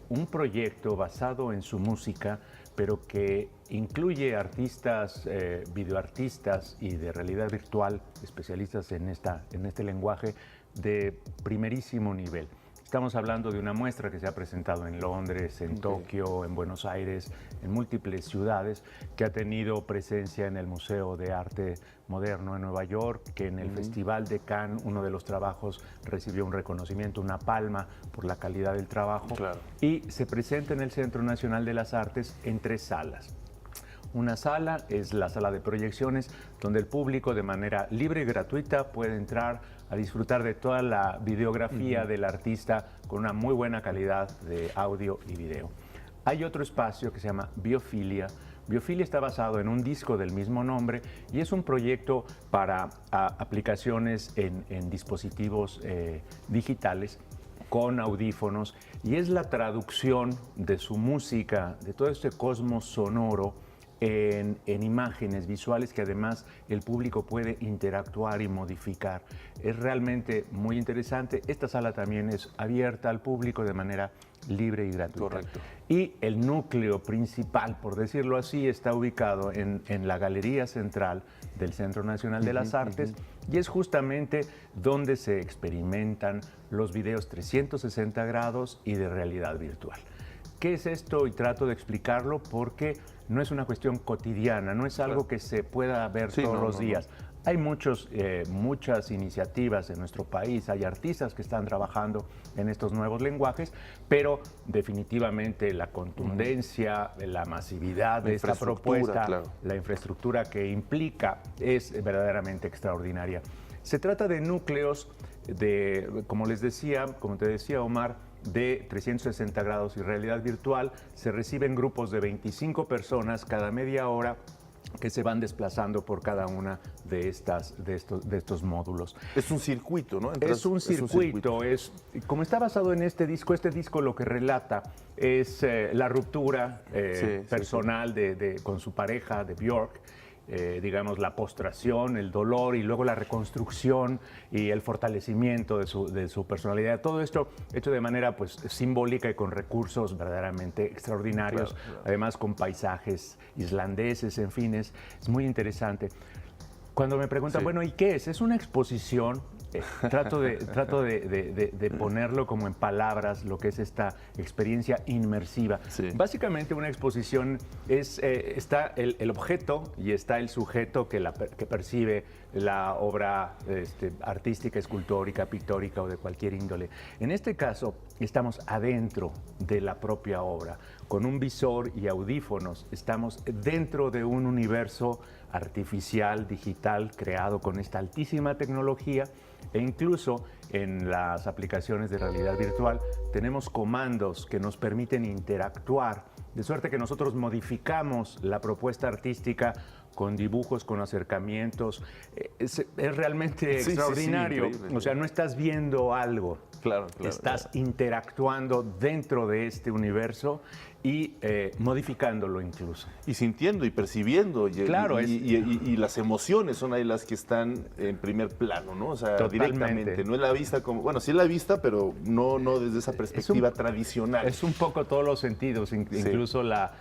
un proyecto basado en su música, pero que incluye artistas, videoartistas y de realidad virtual, especialistas en este lenguaje de primerísimo nivel. Estamos hablando de una muestra que se ha presentado en Londres, en Tokio, en Buenos Aires, en múltiples ciudades, que ha tenido presencia en el Museo de Arte Moderno en Nueva York, que en el Festival de Cannes uno de los trabajos recibió un reconocimiento, una palma por la calidad del trabajo, y se presenta en el Centro Nacional de las Artes en 3 salas. Una sala es la sala de proyecciones, donde el público de manera libre y gratuita puede entrar a disfrutar de toda la videografía del artista con una muy buena calidad de audio y video. Hay otro espacio que se llama Biofilia. Biofilia está basado en un disco del mismo nombre y es un proyecto para aplicaciones en dispositivos digitales con audífonos, y es la traducción de su música, de todo este cosmos sonoro, en imágenes visuales que además el público puede interactuar y modificar. Es realmente muy interesante. Esta sala también es abierta al público de manera libre y gratuita. Correcto. Y el núcleo principal, por decirlo así, está ubicado en la Galería Central del Centro Nacional de las Artes, y es justamente donde se experimentan los videos 360 grados y de realidad virtual. ¿Qué es esto? Y trato de explicarlo porque no es una cuestión cotidiana, no es algo que se pueda ver todos los días. Hay muchas iniciativas en nuestro país, hay artistas que están trabajando en estos nuevos lenguajes, pero definitivamente la contundencia, la masividad de esta propuesta, la infraestructura que implica es verdaderamente extraordinaria. Se trata de núcleos como te decía Omar, de 360 grados y realidad virtual. Se reciben grupos de 25 personas cada media hora que se van desplazando por cada una de estos módulos. Es un circuito, ¿no? Es un circuito. Como está basado en este disco lo que relata es la ruptura personal con su pareja, de Björk, digamos, la postración, el dolor y luego la reconstrucción y el fortalecimiento de su personalidad. Todo esto hecho de manera simbólica y con recursos verdaderamente extraordinarios, además con paisajes islandeses, en fin, es muy interesante. Cuando me preguntan, bueno, ¿y qué es? Es una exposición trato de ponerlo como en palabras lo que es esta experiencia inmersiva. Sí. Básicamente una exposición está el objeto y está el sujeto que percibe la obra artística, escultórica, pictórica o de cualquier índole. En este caso, estamos adentro de la propia obra, con un visor y audífonos. Estamos dentro de un universo artificial, digital, creado con esta altísima tecnología, e incluso en las aplicaciones de realidad virtual tenemos comandos que nos permiten interactuar, de suerte que nosotros modificamos la propuesta artística con dibujos, con acercamientos. Es realmente extraordinario. Increíble. O sea, no estás viendo algo, Claro, estás interactuando dentro de este universo y modificándolo incluso. Y sintiendo y percibiendo. Claro, y las emociones son ahí las que están en primer plano, ¿no? O sea, Totalmente. directamente. No es la vista como... Bueno, sí es la vista, pero no desde esa perspectiva tradicional. Es un poco todos los sentidos, incluso la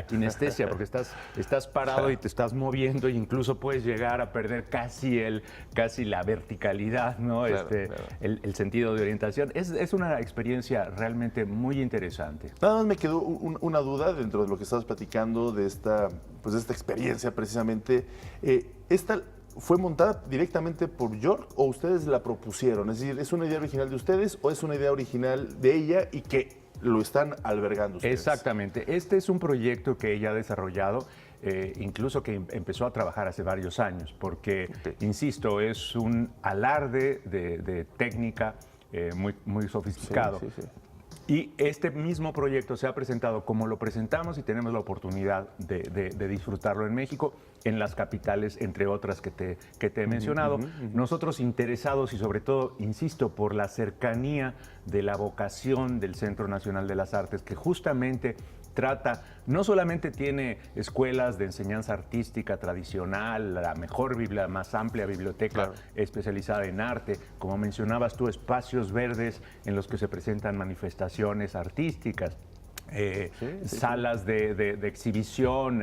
kinestesia, porque estás parado y te estás moviendo e incluso puedes llegar a perder casi la verticalidad, ¿no? Claro, claro. El sentido de orientación. Es una experiencia realmente muy interesante. Nada más me quedó una duda dentro de lo que estabas platicando de esta experiencia precisamente. ¿Esta fue montada directamente por Björk o ustedes la propusieron? Es decir, ¿es una idea original de ustedes o es una idea original de ella y que lo están albergando ustedes? Exactamente. Este es un proyecto que ella ha desarrollado, incluso que empezó a trabajar hace varios años, porque, insisto, es un alarde de técnica muy sofisticado. Sí. Y este mismo proyecto se ha presentado como lo presentamos y tenemos la oportunidad de disfrutarlo en México, en las capitales, entre otras que te he mencionado. Nosotros interesados y sobre todo, insisto, por la cercanía de la vocación del Centro Nacional de las Artes, que justamente trata, no solamente tiene escuelas de enseñanza artística tradicional, la más amplia biblioteca especializada en arte, como mencionabas tú, espacios verdes en los que se presentan manifestaciones artísticas, salas de exhibición,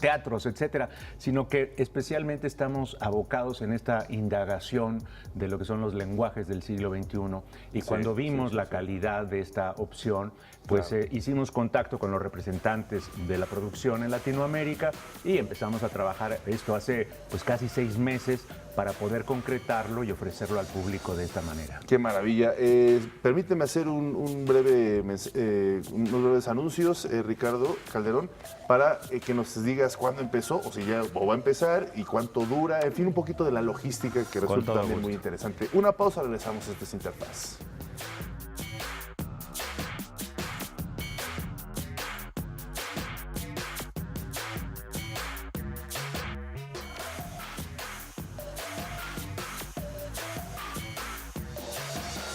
teatros, etcétera, sino que especialmente estamos abocados en esta indagación de lo que son los lenguajes del siglo XXI. Y cuando vimos la calidad de esta opción, pues hicimos contacto con los representantes de la producción en Latinoamérica y empezamos a trabajar esto hace pues casi 6 meses para poder concretarlo y ofrecerlo al público de esta manera. Qué maravilla. Permíteme hacer unos breves anuncios, Ricardo Calderón, para que nos digas cuándo empezó, o si ya va a empezar, y cuánto dura, en fin, un poquito de la logística que resulta también muy interesante. Una pausa, regresamos a este es Interfaz.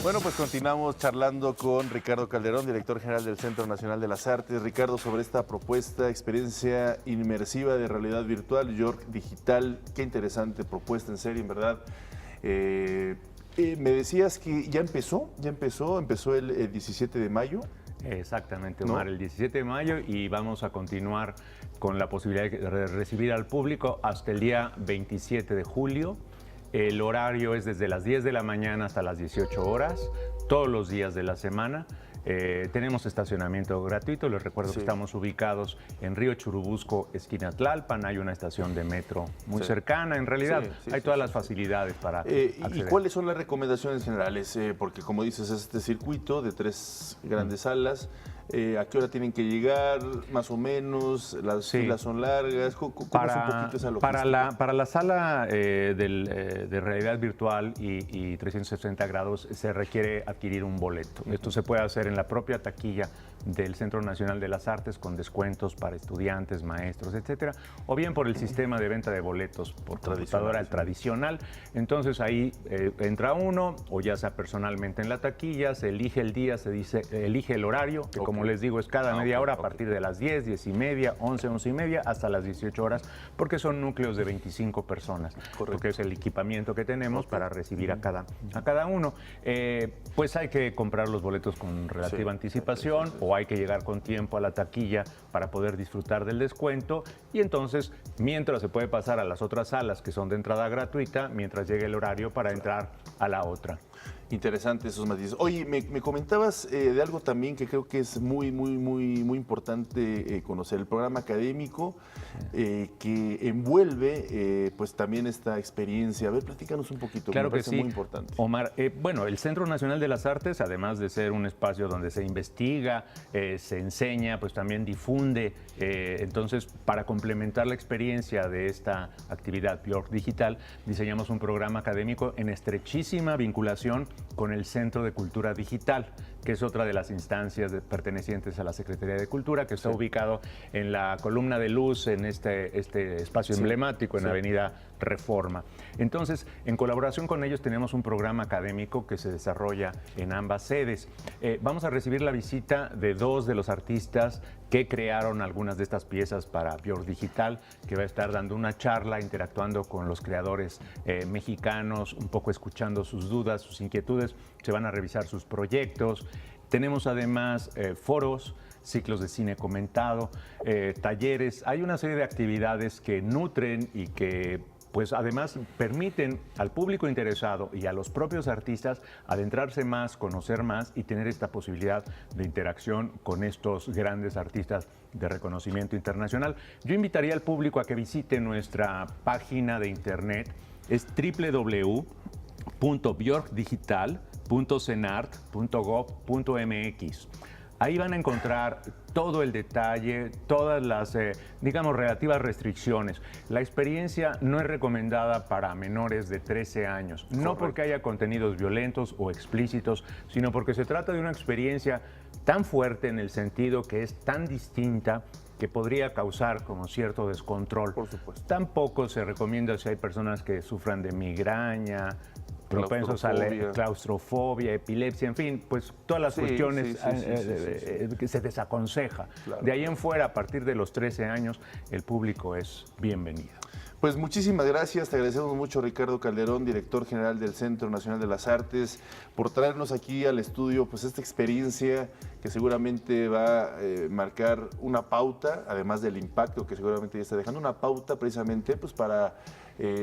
Bueno, pues continuamos charlando con Ricardo Calderón, director general del Centro Nacional de las Artes. Ricardo, sobre esta propuesta, experiencia inmersiva de realidad virtual, Björk Digital, qué interesante propuesta, en serio, en verdad. Me decías que ya empezó el 17 de mayo. Exactamente, Omar, el 17 de mayo y vamos a continuar con la posibilidad de recibir al público hasta el día 27 de julio. El horario es desde las 10 de la mañana hasta las 18 horas, todos los días de la semana. Tenemos estacionamiento gratuito, les recuerdo que estamos ubicados en Río Churubusco, esquina Tlalpan, hay una estación de metro muy cercana, en realidad hay todas las facilidades para acceder. ¿Y cuáles son las recomendaciones generales? Porque como dices, es este circuito de 3 grandes salas. ¿A qué hora tienen que llegar, más o menos? ¿Las filas son largas? ¿Cómo es un poquito esa logística? Para la sala de realidad virtual y 360 grados se requiere adquirir un boleto. Esto se puede hacer en la propia taquilla del Centro Nacional de las Artes con descuentos para estudiantes, maestros, etcétera, o bien por el sistema de venta de boletos por computadora tradicional. Entonces ahí entra uno, o ya sea personalmente en la taquilla, se elige el día, elige el horario, que como como les digo, es cada media hora a partir de las 10, 10 y media, 11, 11 y media, hasta las 18 horas, porque son núcleos de 25 personas, porque es el equipamiento que tenemos para recibir a cada uno. Pues hay que comprar los boletos con relativa anticipación o hay que llegar con tiempo a la taquilla para poder disfrutar del descuento, y entonces mientras se puede pasar a las otras salas que son de entrada gratuita mientras llegue el horario para entrar a la otra. Interesante esos matices. Oye, me comentabas de algo también que creo que es muy importante conocer, el programa académico que envuelve pues también esta experiencia. A ver, platícanos un poquito, claro, que me parece sí, muy importante. Omar, bueno, el Centro Nacional de las Artes, además de ser un espacio donde se investiga, se enseña, pues también difunde. Entonces, para complementar la experiencia de esta actividad Björk Digital, diseñamos un programa académico en estrechísima vinculación con el Centro de Cultura Digital, que es otra de las instancias pertenecientes a la Secretaría de Cultura, que está ubicado en la columna de luz, en este espacio emblemático en Avenida Reforma. Entonces, en colaboración con ellos tenemos un programa académico que se desarrolla en ambas sedes. Vamos a recibir la visita de dos de los artistas que crearon algunas de estas piezas para Björk Digital, que va a estar dando una charla, interactuando con los creadores mexicanos, un poco escuchando sus dudas, sus inquietudes. Se van a revisar sus proyectos. Tenemos además foros, ciclos de cine comentado, talleres. Hay una serie de actividades que nutren y que pues además permiten al público interesado y a los propios artistas adentrarse más, conocer más y tener esta posibilidad de interacción con estos grandes artistas de reconocimiento internacional. Yo invitaría al público a que visite nuestra página de internet, es www.bjorkdigital.cenart.gov.mx. Ahí van a encontrar todo el detalle, todas las, digamos, relativas restricciones. La experiencia no es recomendada para menores de 13 años, no porque haya contenidos violentos o explícitos, sino porque se trata de una experiencia tan fuerte en el sentido que es tan distinta que podría causar como cierto descontrol. Por supuesto. Tampoco se recomienda si hay personas que sufran de migraña, propensos a la claustrofobia, epilepsia, en fin, pues todas las cuestiones que se desaconseja. Claro. De ahí en fuera, a partir de los 13 años, el público es bienvenido. Pues muchísimas gracias, te agradecemos mucho, Ricardo Calderón, director general del Centro Nacional de las Artes, por traernos aquí al estudio pues esta experiencia que seguramente va a marcar una pauta, además del impacto que seguramente ya está dejando, una pauta precisamente pues para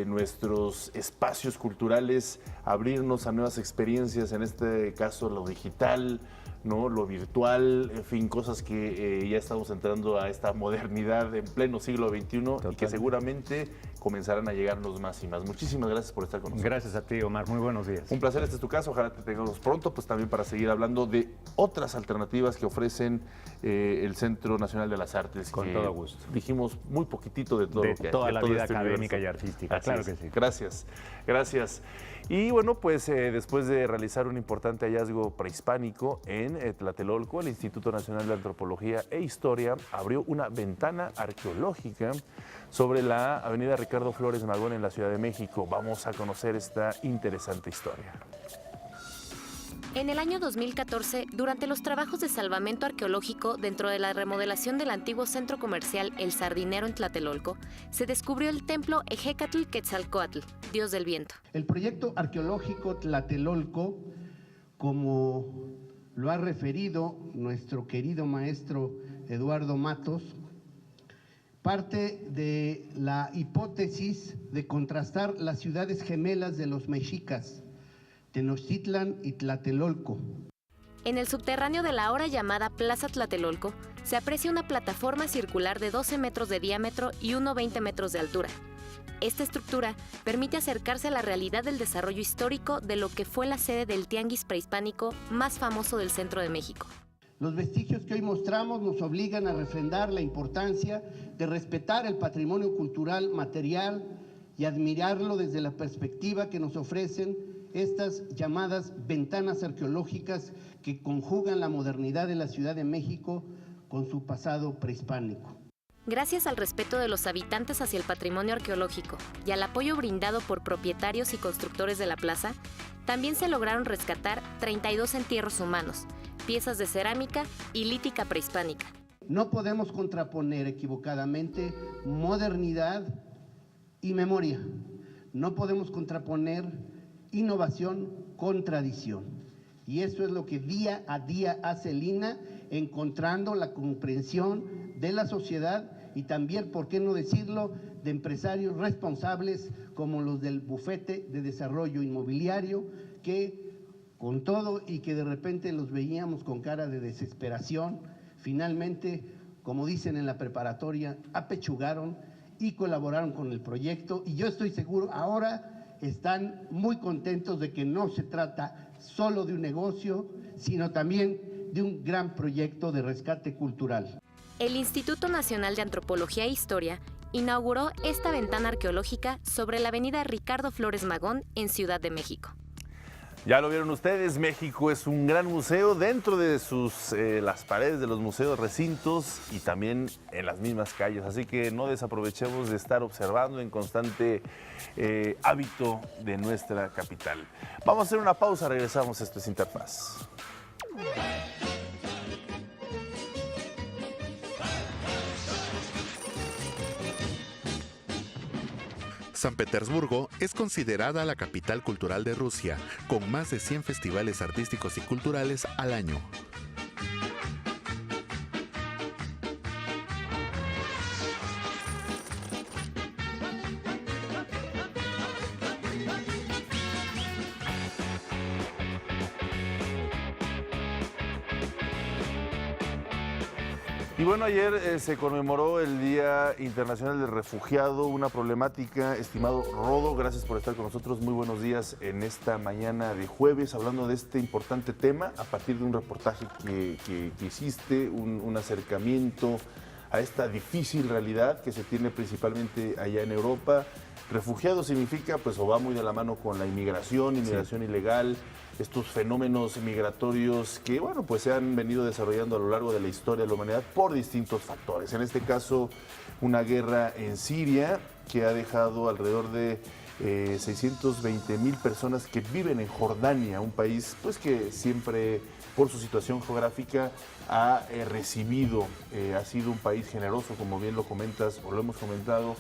nuestros espacios culturales, abrirnos a nuevas experiencias, en este caso lo digital, ¿no? Lo virtual, en fin, cosas que ya estamos entrando a esta modernidad en pleno siglo XXI. Total. Y que seguramente comenzarán a llegarnos más y más. Muchísimas gracias por estar con nosotros. Gracias a ti, Omar. Muy buenos días. Un placer, este es tu caso. Ojalá te tengamos pronto, pues también para seguir hablando de otras alternativas que ofrecen el Centro Nacional de las Artes. Con todo gusto. Dijimos muy poquitito de todo de lo que toda hay, la todo vida este académica universo. y artística. Así claro es. que sí. Gracias, gracias. Y bueno, pues después de realizar un importante hallazgo prehispánico en Tlatelolco, el Instituto Nacional de Antropología e Historia abrió una ventana arqueológica sobre la avenida Ricardo Flores Magón en la Ciudad de México. Vamos a conocer esta interesante historia. En el año 2014, durante los trabajos de salvamento arqueológico dentro de la remodelación del antiguo centro comercial El Sardinero en Tlatelolco, se descubrió el templo Ejecatl Quetzalcóatl, dios del viento. El proyecto arqueológico Tlatelolco, como lo ha referido nuestro querido maestro Eduardo Matos, parte de la hipótesis de contrastar las ciudades gemelas de los mexicas, Tenochtitlan y Tlatelolco. En el subterráneo de la ahora llamada Plaza Tlatelolco se aprecia una plataforma circular de 12 metros de diámetro y 1,20 metros de altura. Esta estructura permite acercarse a la realidad del desarrollo histórico de lo que fue la sede del tianguis prehispánico más famoso del centro de México. Los vestigios que hoy mostramos nos obligan a refrendar la importancia de respetar el patrimonio cultural material y admirarlo desde la perspectiva que nos ofrecen estas llamadas ventanas arqueológicas que conjugan la modernidad de la Ciudad de México con su pasado prehispánico. Gracias al respeto de los habitantes hacia el patrimonio arqueológico y al apoyo brindado por propietarios y constructores de la plaza, también se lograron rescatar 32 entierros humanos, piezas de cerámica y lítica prehispánica. No podemos contraponer equivocadamente modernidad y memoria. No podemos contraponer innovación con tradición. Y eso es lo que día a día hace el INAH, encontrando la comprensión de la sociedad y también, ¿por qué no decirlo?, de empresarios responsables como los del Bufete de Desarrollo Inmobiliario, que con todo y que de repente los veíamos con cara de desesperación, finalmente, como dicen en la preparatoria, apechugaron y colaboraron con el proyecto. Y yo estoy seguro, ahora están muy contentos de que no se trata solo de un negocio, sino también de un gran proyecto de rescate cultural. El Instituto Nacional de Antropología e Historia inauguró esta ventana arqueológica sobre la avenida Ricardo Flores Magón en Ciudad de México. Ya lo vieron ustedes, México es un gran museo dentro de las paredes de los museos, recintos y también en las mismas calles. Así que no desaprovechemos de estar observando en constante hábito de nuestra capital. Vamos a hacer una pausa, regresamos. Esto es Interfaz. San Petersburgo es considerada la capital cultural de Rusia, con más de 100 festivales artísticos y culturales al año. Y bueno, ayer se conmemoró el Día Internacional del Refugiado, una problemática, estimado Rodo, gracias por estar con nosotros, muy buenos días en esta mañana de jueves, hablando de este importante tema, a partir de un reportaje que hiciste, un acercamiento a esta difícil realidad que se tiene principalmente allá en Europa. Refugiado significa, pues, o va muy de la mano con la inmigración ilegal, estos fenómenos migratorios que, bueno, pues se han venido desarrollando a lo largo de la historia de la humanidad por distintos factores. En este caso, una guerra en Siria que ha dejado alrededor de 620,000 personas que viven en Jordania, un país pues que siempre, por su situación geográfica, ha recibido, ha sido un país generoso, como bien lo comentas o lo hemos comentado,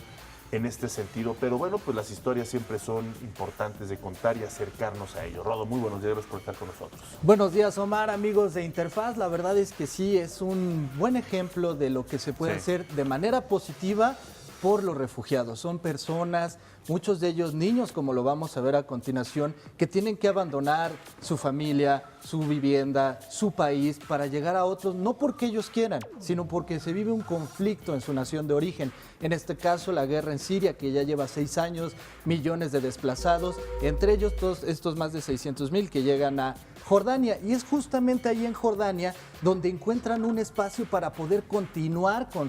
en este sentido, pero bueno, pues las historias siempre son importantes de contar y acercarnos a ellos. Rodo, muy buenos días, gracias por estar con nosotros. Buenos días, Omar, amigos de Interfaz. La verdad es que sí, es un buen ejemplo de lo que se puede hacer de manera positiva por los refugiados. Son personas, muchos de ellos niños, como lo vamos a ver a continuación, que tienen que abandonar su familia, su vivienda, su país para llegar a otros, no porque ellos quieran, sino porque se vive un conflicto en su nación de origen. En este caso, la guerra en Siria, que ya lleva 6 años, millones de desplazados, entre ellos todos estos más de 600,000 que llegan a Jordania. Y es justamente ahí en Jordania donde encuentran un espacio para poder continuar con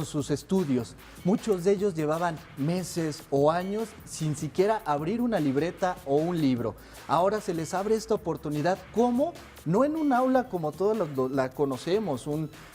sus estudios. Muchos de ellos llevaban meses o años sin siquiera abrir una libreta o un libro. Ahora se les abre esta oportunidad, ¿cómo? No en un aula como todos la conocemos,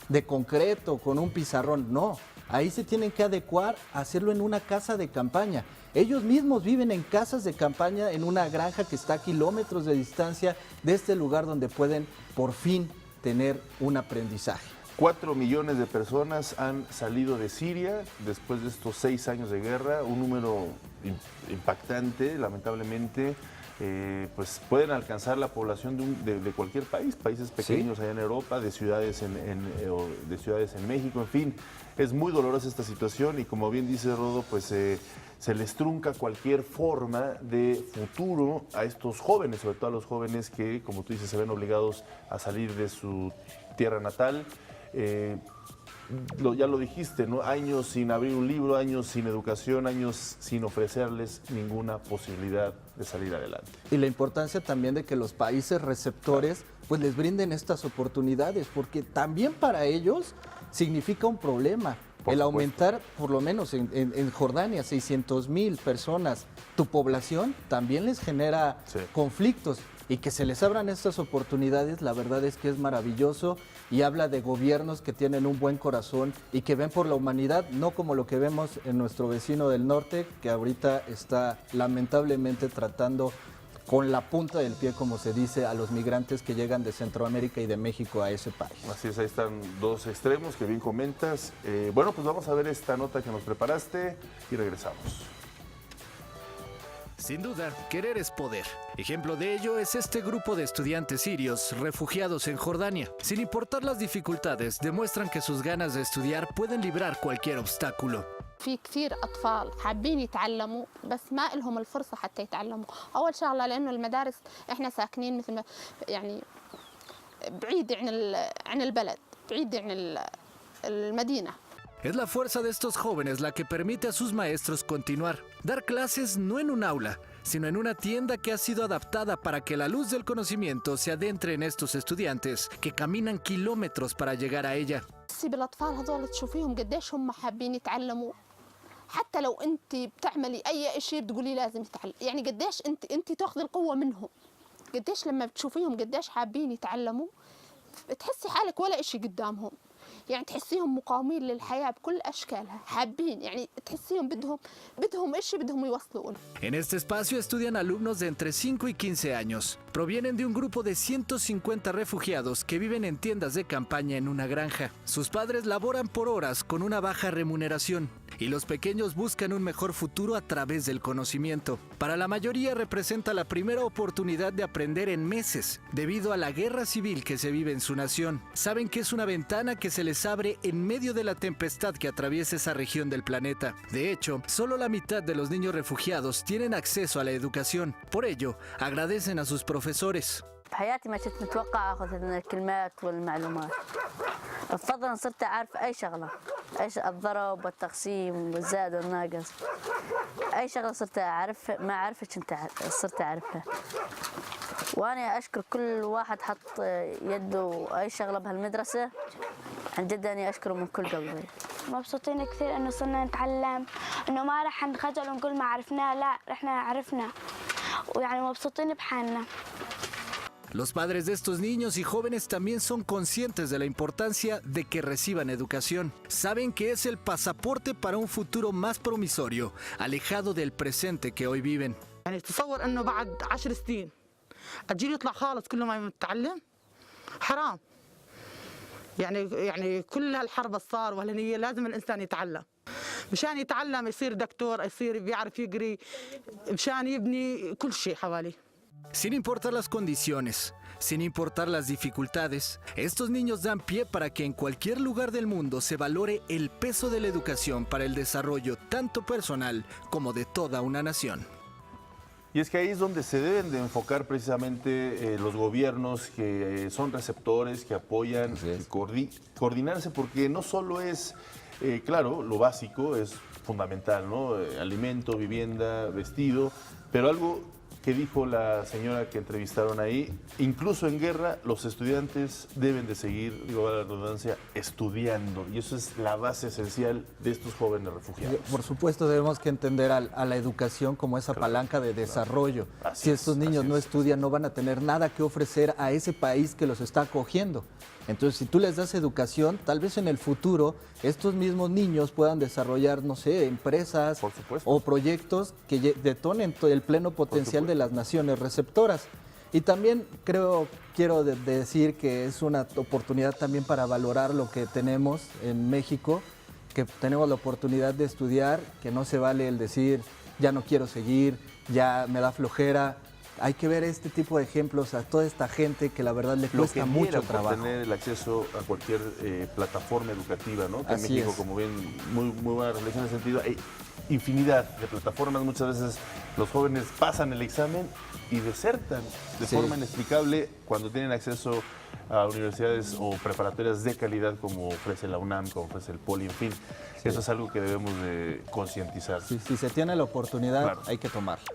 de concreto, con un pizarrón, no. Ahí se tienen que adecuar a hacerlo en una casa de campaña. Ellos mismos viven en casas de campaña en una granja que está a kilómetros de distancia de este lugar donde pueden por fin tener un aprendizaje. 4 millones de personas han salido de Siria después de estos 6 años de guerra, un número impactante, lamentablemente. Pues pueden alcanzar la población de cualquier país, países pequeños allá en Europa, de ciudades en México, en fin. Es muy dolorosa esta situación y, como bien dice Rodo, pues se les trunca cualquier forma de futuro a estos jóvenes, sobre todo a los jóvenes que, como tú dices, se ven obligados a salir de su tierra natal. Ya lo dijiste, ¿no? Años sin abrir un libro, años sin educación, años sin ofrecerles ninguna posibilidad de salir adelante. Y la importancia también de que los países receptores pues les brinden estas oportunidades, porque también para ellos significa un problema. El aumentar, por lo menos en Jordania, 600,000 personas, tu población también les genera conflictos. Y que se les abran estas oportunidades, la verdad es que es maravilloso y habla de gobiernos que tienen un buen corazón y que ven por la humanidad, no como lo que vemos en nuestro vecino del norte, que ahorita está lamentablemente tratando con la punta del pie, como se dice, a los migrantes que llegan de Centroamérica y de México a ese país. Así es, ahí están dos extremos que bien comentas. Bueno, pues vamos a ver esta nota que nos preparaste y regresamos. Sin duda, querer es poder. Ejemplo de ello es este grupo de estudiantes sirios refugiados en Jordania. Sin importar las dificultades, demuestran que sus ganas de estudiar pueden librar cualquier obstáculo. في كثير أطفال حابين يتعلموا بس ما لهم الفرصة حتى يتعلموا. أول شغلة لأنه المدارس إحنا ساكنين مثل ما يعني بعيد عن البلد، بعيد عن المدينة. Es la fuerza de estos jóvenes la que permite a sus maestros continuar. Dar clases no en un aula, sino en una tienda que ha sido adaptada para que la luz del conocimiento se adentre en estos estudiantes que caminan kilómetros para llegar a ella. بالأطفال هذول تشوفيهم قديش هم حابين يتعلموا. حتى لو أنت بتعملي أي شيء بتقولي لازم يتعلم، يعني قديش أنت تأخذي القوة منهم. قديش لما بتشوفيهم قديش حابين يتعلموا بتحسي حالك ولا شيء قدامهم. يعني تحسيهم مقاومين للحياة بكل أشكالها، حابين يعني تحسيهم بدهم إشي بدهم يوصلوا له. En este espacio estudian alumnos de entre 5 y 15 años. Provienen de un grupo de 150 refugiados que viven en tiendas de campaña en una granja. Sus padres laboran por horas con una baja remuneración y los pequeños buscan un mejor futuro a través del conocimiento. Para la mayoría representa la primera oportunidad de aprender en meses debido a la guerra civil que se vive en su nación. Saben que es una ventana que se les abre en medio de la tempestad que atraviesa esa región del planeta. De hecho, solo la mitad de los niños refugiados tienen acceso a la educación. Por ello, agradecen a sus profesores. بحياتي ما كنت متوقع اخذ الكلمات والمعلومات. بفضل صرت اعرف اي شغله، الضرب والتقسيم والزائد والناقص. اي شغله صرت اعرف ما عرفت كنت صرت اعرفها. وانا اشكر كل واحد حط يده اي شغله بهالمدرسه. عن جد اني اشكره من كل قلبي. مبسوطين كثير انه صرنا نتعلم، انه ما رح نخجل ونقول ما عرفناه، لا رحنا عرفنا. ويعني مبسوطين بحالنا. Los padres de estos niños y jóvenes también son conscientes de la importancia de que reciban educación. Saben que es el pasaporte para un futuro más promisorio, alejado del presente que hoy viven. يعني تصور انه بعد 10 سنين الجيل يطلع خالص كله ما يتعلم، حرام. يعني كل هالحرب اللي صار وهالنية لازم الانسان يتعلم. مشان يتعلم يصير دكتور، يصير بيعرف يقري، مشان يبني كل شيء حواليه. Sin importar las condiciones, sin importar las dificultades, estos niños dan pie para que en cualquier lugar del mundo se valore el peso de la educación para el desarrollo tanto personal como de toda una nación. Y es que ahí es donde se deben de enfocar precisamente los gobiernos que son receptores, que apoyan, coordinarse, porque no solo es, claro, lo básico es fundamental, ¿no? Alimento, vivienda, vestido, pero algo que dijo la señora que entrevistaron ahí, incluso en guerra los estudiantes deben de seguir, digo la redundancia, estudiando, y eso es la base esencial de estos jóvenes refugiados. Por supuesto debemos que entender a la educación como esa palanca de desarrollo. Si estos niños no estudian, no van a tener nada que ofrecer a ese país que los está acogiendo. Entonces, si tú les das educación, tal vez en el futuro estos mismos niños puedan desarrollar, no sé, empresas o proyectos que detonen todo el pleno potencial de las naciones receptoras. Y también quiero decir que es una oportunidad también para valorar lo que tenemos en México, que tenemos la oportunidad de estudiar, que no se vale el decir, ya no quiero seguir, ya me da flojera. Hay que ver este tipo de ejemplos a toda esta gente que la verdad le cuesta mucho trabajo. Tener el acceso a cualquier plataforma educativa, ¿no? Que en México, como bien, muy buena reflexión en ese sentido, hay infinidad de plataformas. Muchas veces los jóvenes pasan el examen y desertan de forma inexplicable cuando tienen acceso a universidades o preparatorias de calidad como ofrece la UNAM, como ofrece el Poli, en fin. Eso es algo que debemos de concientizar. Si se tiene la oportunidad, hay que tomarla.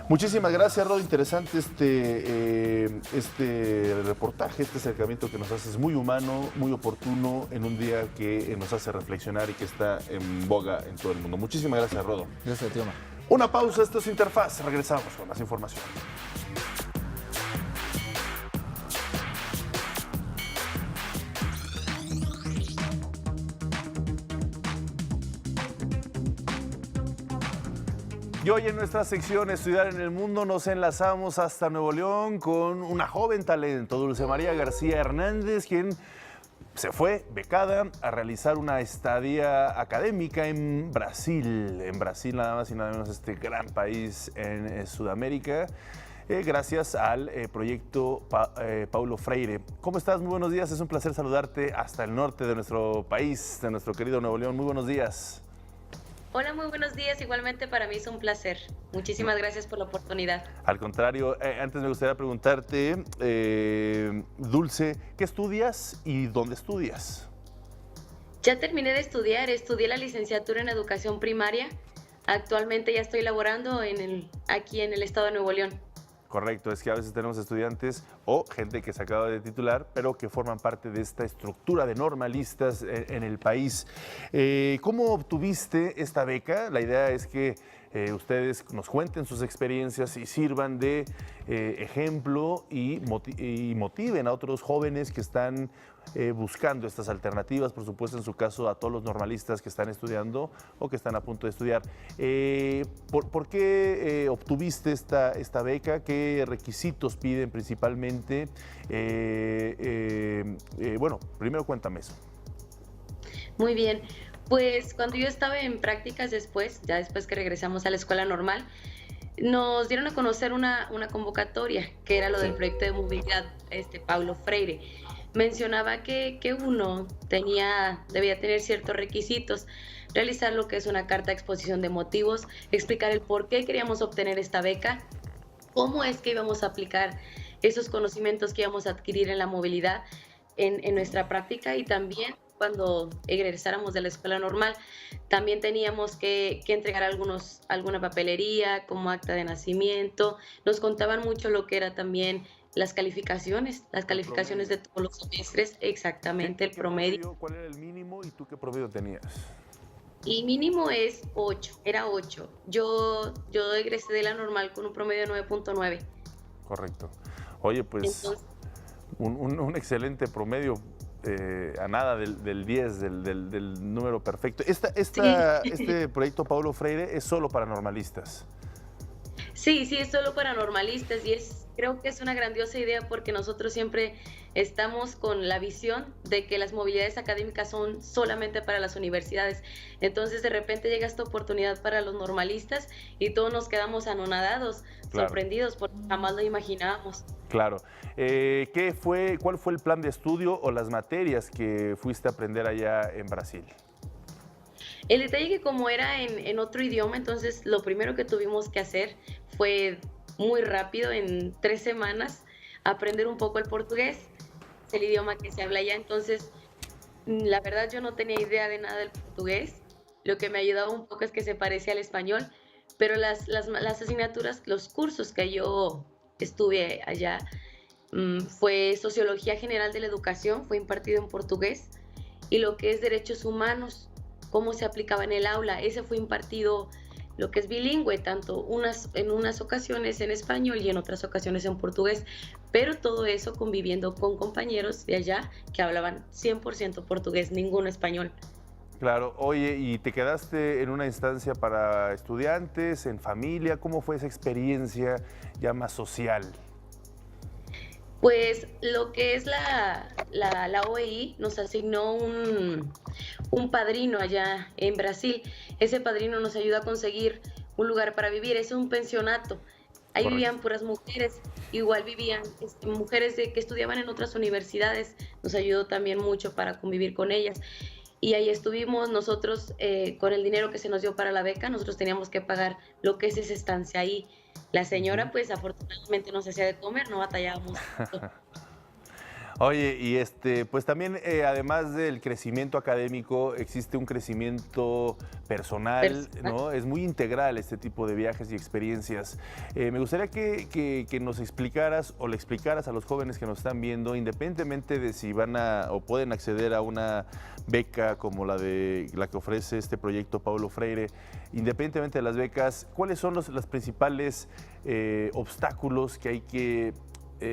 Muchísimas gracias, Rod. Interesante este reportaje, este acercamiento que nos haces, muy humano, muy oportuno, en un día que nos hace reflexionar y que está en boga en todo el mundo. Muchísimas gracias, Rodo. Gracias, tío. Una pausa, esto es Interfaz. Regresamos con más información. Y hoy en nuestra sección Estudiar en el Mundo nos enlazamos hasta Nuevo León con una joven talento, Dulce María García Hernández, quien se fue becada a realizar una estadía académica en Brasil. En Brasil, nada más y nada menos, este gran país en Sudamérica, gracias al proyecto Paulo Freire. ¿Cómo estás? Muy buenos días. Es un placer saludarte hasta el norte de nuestro país, de nuestro querido Nuevo León. Muy buenos días. Hola, muy buenos días. Igualmente para mí es un placer. Muchísimas gracias por la oportunidad. Al contrario, antes me gustaría preguntarte, Dulce, ¿qué estudias y dónde estudias? Ya terminé de estudiar, estudié la licenciatura en educación primaria. Actualmente ya estoy laborando aquí en el estado de Nuevo León. Correcto, es que a veces tenemos estudiantes o gente que se acaba de titular, pero que forman parte de esta estructura de normalistas en el país. ¿Cómo obtuviste esta beca? La idea es que ustedes nos cuenten sus experiencias y sirvan de ejemplo y motiven a otros jóvenes que están buscando estas alternativas, por supuesto, en su caso, a todos los normalistas que están estudiando o que están a punto de estudiar. ¿Por qué obtuviste esta beca? ¿Qué requisitos piden principalmente? Bueno, primero cuéntame eso. Muy bien. Pues cuando yo estaba en prácticas ya después que regresamos a la escuela normal, nos dieron a conocer una convocatoria, que era lo del proyecto de movilidad Paulo Freire. Mencionaba que uno debía tener ciertos requisitos, realizar lo que es una carta de exposición de motivos, explicar el por qué queríamos obtener esta beca, cómo es que íbamos a aplicar esos conocimientos que íbamos a adquirir en la movilidad en nuestra práctica, y también cuando egresáramos de la escuela normal, también teníamos que entregar alguna papelería como acta de nacimiento. Nos contaban mucho lo que era también las calificaciones de todos los semestres, exactamente, el promedio. ¿Cuál era el mínimo y tú qué promedio tenías? Y mínimo es 8, era 8. Yo egresé de la normal con un promedio de 9.9. Correcto. Oye, pues entonces, un excelente promedio, a nada del 10, del número perfecto. Este proyecto Paulo Freire es solo para normalistas. Sí, es solo para normalistas y creo que es una grandiosa idea, porque nosotros siempre estamos con la visión de que las movilidades académicas son solamente para las universidades. Entonces de repente llega esta oportunidad para los normalistas y todos nos quedamos anonadados, claro, sorprendidos, porque jamás lo imaginábamos. Claro. ¿Cuál fue el plan de estudio o las materias que fuiste a aprender allá en Brasil? El detalle que como era en otro idioma, entonces lo primero que tuvimos que hacer fue muy rápido, en 3 semanas, aprender un poco el portugués, es el idioma que se habla allá. Entonces, la verdad yo no tenía idea de nada del portugués. Lo que me ayudaba un poco es que se parecía al español, pero las asignaturas, los cursos que yo estuve allá, fue Sociología General de la Educación, fue impartido en portugués, y lo que es Derechos Humanos, cómo se aplicaba en el aula, ese fue impartido, lo que es bilingüe, tanto en unas ocasiones en español y en otras ocasiones en portugués, pero todo eso conviviendo con compañeros de allá que hablaban 100% portugués, ninguno español. Claro. Oye, ¿y te quedaste en una instancia para estudiantes, en familia? ¿Cómo fue esa experiencia ya más social? Pues lo que es la OEI nos asignó un padrino allá en Brasil. Ese padrino nos ayuda a conseguir un lugar para vivir, es un pensionato. Ahí Correcto. Vivían puras mujeres, igual vivían mujeres que estudiaban en otras universidades, nos ayudó también mucho para convivir con ellas. Y ahí estuvimos nosotros con el dinero que se nos dio para la beca, nosotros teníamos que pagar lo que es esa estancia ahí. La señora, pues afortunadamente nos hacía de comer, no batallábamos. Oye, y pues también, además del crecimiento académico, existe un crecimiento personal, ¿no? Es muy integral este tipo de viajes y experiencias. Me gustaría que nos explicaras o le explicaras a los jóvenes que nos están viendo, independientemente de si van o pueden acceder a una beca como la que ofrece este proyecto Paulo Freire, independientemente de las becas, ¿cuáles son los principales obstáculos que hay que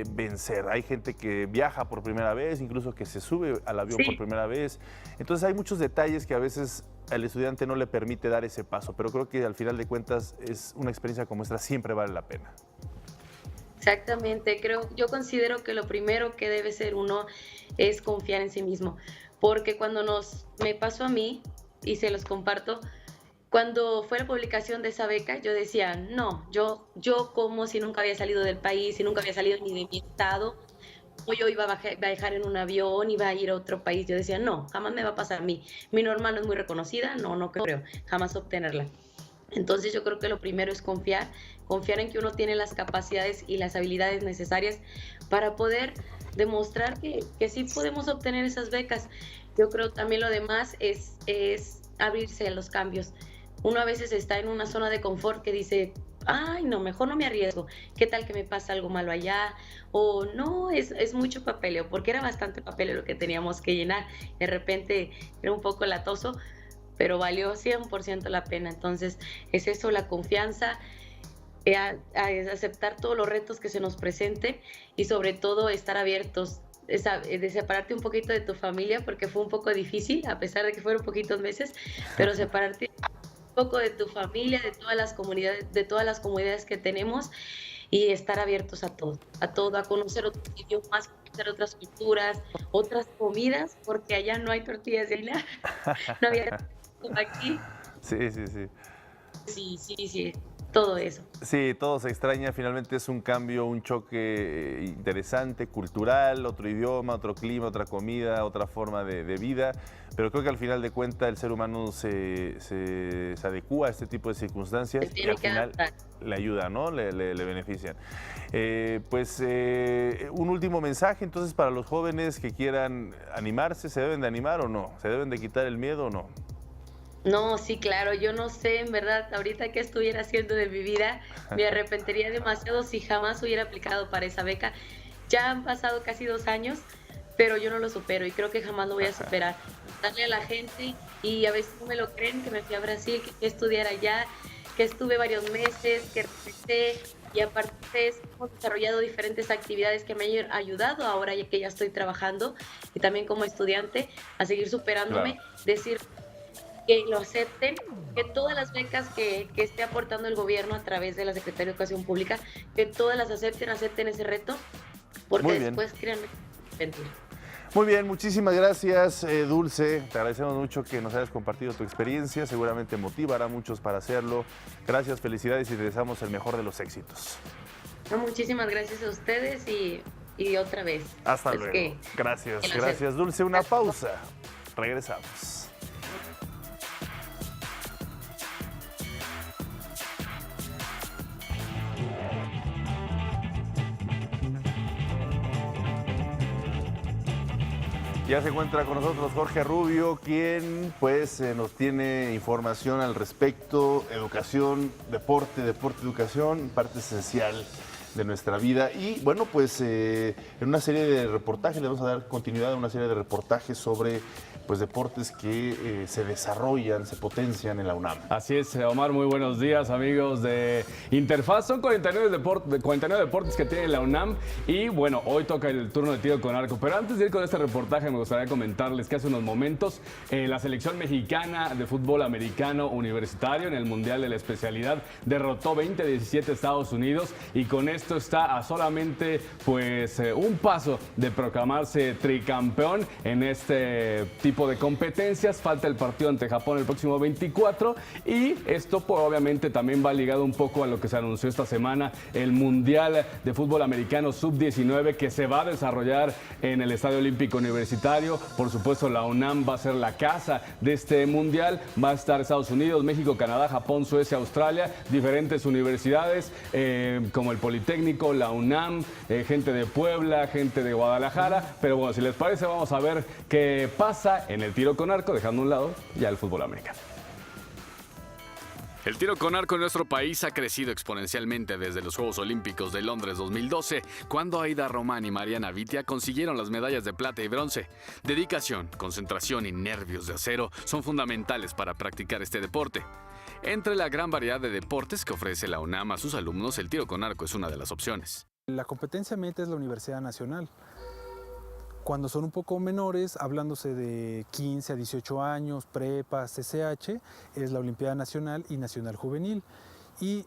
vencer. Hay gente que viaja por primera vez, incluso que se sube al avión por primera vez. Entonces hay muchos detalles que a veces al estudiante no le permite dar ese paso, pero creo que al final de cuentas es una experiencia como esta, siempre vale la pena. Exactamente, yo considero que lo primero que debe ser uno es confiar en sí mismo, porque cuando me pasó a mí, y se los comparto, cuando fue la publicación de esa beca, yo decía, no, yo como si nunca había salido del país, si nunca había salido ni de mi estado, o yo iba a viajar en un avión, iba a ir a otro país, yo decía, no, jamás me va a pasar a mí, mi norma no es muy reconocida, no creo jamás obtenerla. Entonces yo creo que lo primero es confiar en que uno tiene las capacidades y las habilidades necesarias para poder demostrar que sí podemos obtener esas becas. Yo creo también lo demás es abrirse a los cambios. Uno a veces está en una zona de confort que dice, ay, no, mejor no me arriesgo. ¿Qué tal que me pasa algo malo allá? O no, es mucho papeleo, porque era bastante papeleo lo que teníamos que llenar. De repente era un poco latoso, pero valió 100% la pena. Entonces, es eso, la confianza, a aceptar todos los retos que se nos presenten y sobre todo estar abiertos, de separarte un poquito de tu familia, porque fue un poco difícil, a pesar de que fueron poquitos meses, pero separarte un poco de tu familia, de todas las comunidades que tenemos y estar abiertos a todo, a conocer otros idiomas, conocer otras culturas, otras comidas, porque allá no hay tortillas de harina, no había como aquí. Sí, todo eso. Sí, todo se extraña, finalmente es un cambio, un choque interesante, cultural, otro idioma, otro clima, otra comida, otra forma de vida, pero creo que al final de cuentas el ser humano se adecúa a este tipo de circunstancias y al final le ayuda, ¿no? Le benefician. Un último mensaje entonces para los jóvenes que quieran animarse, ¿se deben de animar o no? ¿Se deben de quitar el miedo o no? No, sí, claro, yo no sé, en verdad, ahorita qué estuviera haciendo de mi vida, me arrepentiría demasiado si jamás hubiera aplicado para esa beca. Ya han pasado casi 2 años, pero yo no lo supero y creo que jamás lo voy a superar. Darle a la gente, y a veces no me lo creen, que me fui a Brasil, que fui a estudiar allá, que estuve varios meses, que regresé, y aparte hemos desarrollado diferentes actividades que me han ayudado ahora ya que ya estoy trabajando y también como estudiante a seguir superándome, decir que lo acepten, que todas las becas que esté aportando el gobierno a través de la Secretaría de Educación Pública, que todas las acepten ese reto, porque después, créanme, mentira. Muy bien, muchísimas gracias, Dulce. Te agradecemos mucho que nos hayas compartido tu experiencia. Seguramente motivará a muchos para hacerlo. Gracias, felicidades y te deseamos el mejor de los éxitos. No, muchísimas gracias a ustedes y otra vez. Hasta luego. Gracias, Dulce. Una pausa. Regresamos. Ya se encuentra con nosotros Jorge Rubio, quien nos tiene información al respecto, educación, deporte, educación, parte esencial de nuestra vida. Y bueno, en una serie de reportajes, le vamos a dar continuidad a una serie de reportajes sobre deportes que se desarrollan, se potencian en la UNAM. Así es, Omar, muy buenos días, amigos de Interfaz. Son 49 deportes que tiene la UNAM y bueno, hoy toca el turno de tiro con arco. Pero antes de ir con este reportaje, me gustaría comentarles que hace unos momentos la selección mexicana de fútbol americano universitario en el Mundial de la especialidad derrotó 20-17 a Estados Unidos y con esto está a solamente un paso de proclamarse tricampeón en este tipo de competencias. Falta el partido ante Japón el próximo 24 y esto obviamente también va ligado un poco a lo que se anunció esta semana, el Mundial de Fútbol Americano Sub-19 que se va a desarrollar en el Estadio Olímpico Universitario. Por supuesto, la UNAM va a ser la casa de este Mundial. Va a estar Estados Unidos, México, Canadá, Japón, Suecia, Australia, diferentes universidades como el Politécnico, la UNAM, gente de Puebla, gente de Guadalajara. Pero bueno, si les parece, vamos a ver qué pasa en el tiro con arco, dejando a un lado ya el fútbol americano. El tiro con arco en nuestro país ha crecido exponencialmente desde los Juegos Olímpicos de Londres 2012, cuando Aida Román y Mariana Vitia consiguieron las medallas de plata y bronce. Dedicación, concentración y nervios de acero son fundamentales para practicar este deporte. Entre la gran variedad de deportes que ofrece la UNAM a sus alumnos, el tiro con arco es una de las opciones. La competencia meta es la Universidad Nacional. Cuando son un poco menores, hablándose de 15 a 18 años, prepa, CCH, es la Olimpiada Nacional y Nacional Juvenil. Y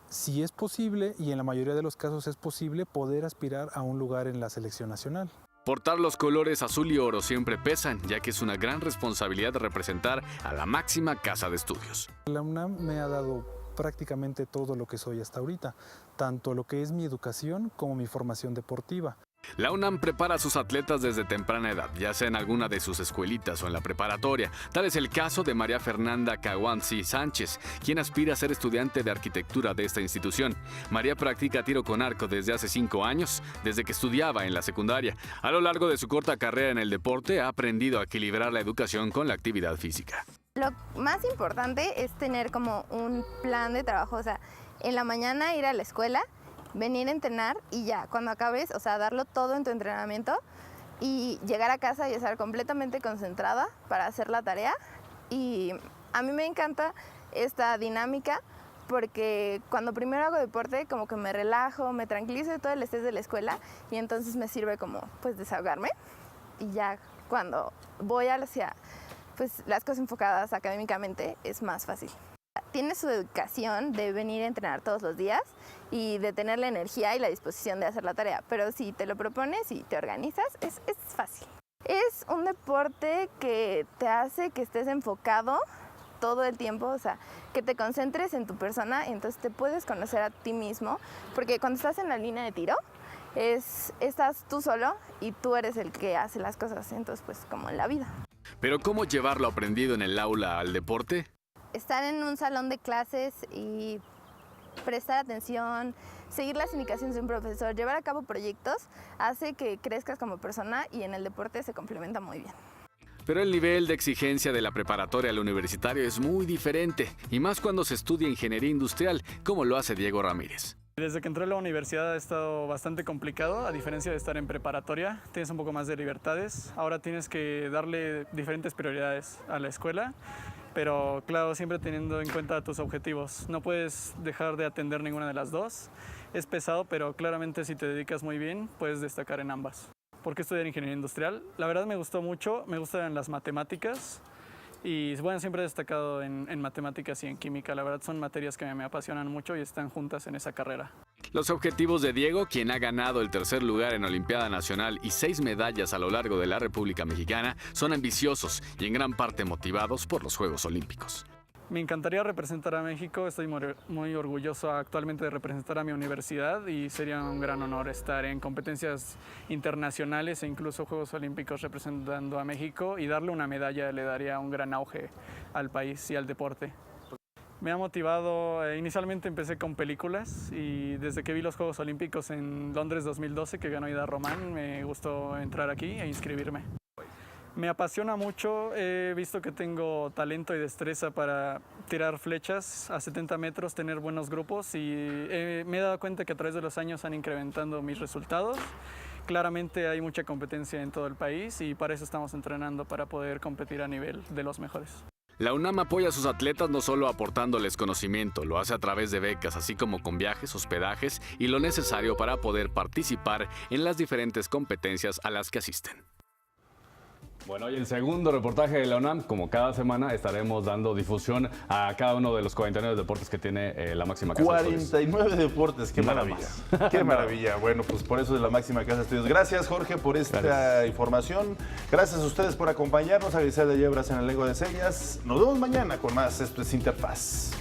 si es posible, y en la mayoría de los casos es posible, poder aspirar a un lugar en la selección nacional. Portar los colores azul y oro siempre pesan, ya que es una gran responsabilidad de representar a la máxima casa de estudios. La UNAM me ha dado prácticamente todo lo que soy hasta ahorita, tanto lo que es mi educación como mi formación deportiva. La UNAM prepara a sus atletas desde temprana edad, ya sea en alguna de sus escuelitas o en la preparatoria. Tal es el caso de María Fernanda Caguanzi Sánchez, quien aspira a ser estudiante de arquitectura de esta institución. María practica tiro con arco desde hace 5 años, desde que estudiaba en la secundaria. A lo largo de su corta carrera en el deporte, ha aprendido a equilibrar la educación con la actividad física. Lo más importante es tener como un plan de trabajo, o sea, en la mañana ir a la escuela, venir a entrenar y ya, cuando acabes, o sea, darlo todo en tu entrenamiento y llegar a casa y estar completamente concentrada para hacer la tarea. Y a mí me encanta esta dinámica porque cuando primero hago deporte como que me relajo, me tranquilizo de todo el estrés de la escuela y entonces me sirve como pues desahogarme y ya cuando voy hacia pues las cosas enfocadas académicamente es más fácil. Tienes su educación de venir a entrenar todos los días y de tener la energía y la disposición de hacer la tarea, pero si te lo propones y te organizas, es fácil. Es un deporte que te hace que estés enfocado todo el tiempo, o sea, que te concentres en tu persona y entonces te puedes conocer a ti mismo, porque cuando estás en la línea de tiro, estás tú solo y tú eres el que hace las cosas, entonces pues como en la vida. Pero ¿cómo llevar lo aprendido en el aula al deporte? Estar en un salón de clases y prestar atención, seguir las indicaciones de un profesor, llevar a cabo proyectos, hace que crezcas como persona y en el deporte se complementa muy bien. Pero el nivel de exigencia de la preparatoria al universitario es muy diferente, y más cuando se estudia ingeniería industrial, como lo hace Diego Ramírez. Desde que entré a la universidad ha estado bastante complicado, a diferencia de estar en preparatoria, tienes un poco más de libertades, ahora tienes que darle diferentes prioridades a la escuela, pero claro, siempre teniendo en cuenta tus objetivos. No puedes dejar de atender ninguna de las dos. Es pesado, pero claramente si te dedicas muy bien, puedes destacar en ambas. ¿Por qué estudiar ingeniería industrial? La verdad me gustó mucho, me gustan las matemáticas y bueno, siempre he destacado en matemáticas y en química. La verdad son materias que me apasionan mucho y están juntas en esa carrera. Los objetivos de Diego, quien ha ganado el 3er lugar en Olimpiada Nacional y 6 medallas a lo largo de la República Mexicana, son ambiciosos y en gran parte motivados por los Juegos Olímpicos. Me encantaría representar a México, estoy muy orgulloso actualmente de representar a mi universidad y sería un gran honor estar en competencias internacionales e incluso Juegos Olímpicos representando a México y darle una medalla le daría un gran auge al país y al deporte. Me ha motivado, inicialmente empecé con películas y desde que vi los Juegos Olímpicos en Londres 2012 que ganó Aida Román, me gustó entrar aquí e inscribirme. Me apasiona mucho, he visto que tengo talento y destreza para tirar flechas a 70 metros, tener buenos grupos y me he dado cuenta que a través de los años han incrementado mis resultados. Claramente hay mucha competencia en todo el país y para eso estamos entrenando, para poder competir a nivel de los mejores. La UNAM apoya a sus atletas no solo aportándoles conocimiento, lo hace a través de becas, así como con viajes, hospedajes y lo necesario para poder participar en las diferentes competencias a las que asisten. Bueno, hoy el segundo reportaje de la UNAM, como cada semana estaremos dando difusión a cada uno de los 49 deportes que tiene la máxima casa 49 de estudios. 49 deportes, qué maravilla. Qué maravilla. Bueno, pues por eso es la máxima casa de estudios. Gracias, Jorge, por esta información. Gracias a ustedes por acompañarnos. A Griselda Yebras en la lengua de señas. Nos vemos mañana con más. Esto es Interfaz.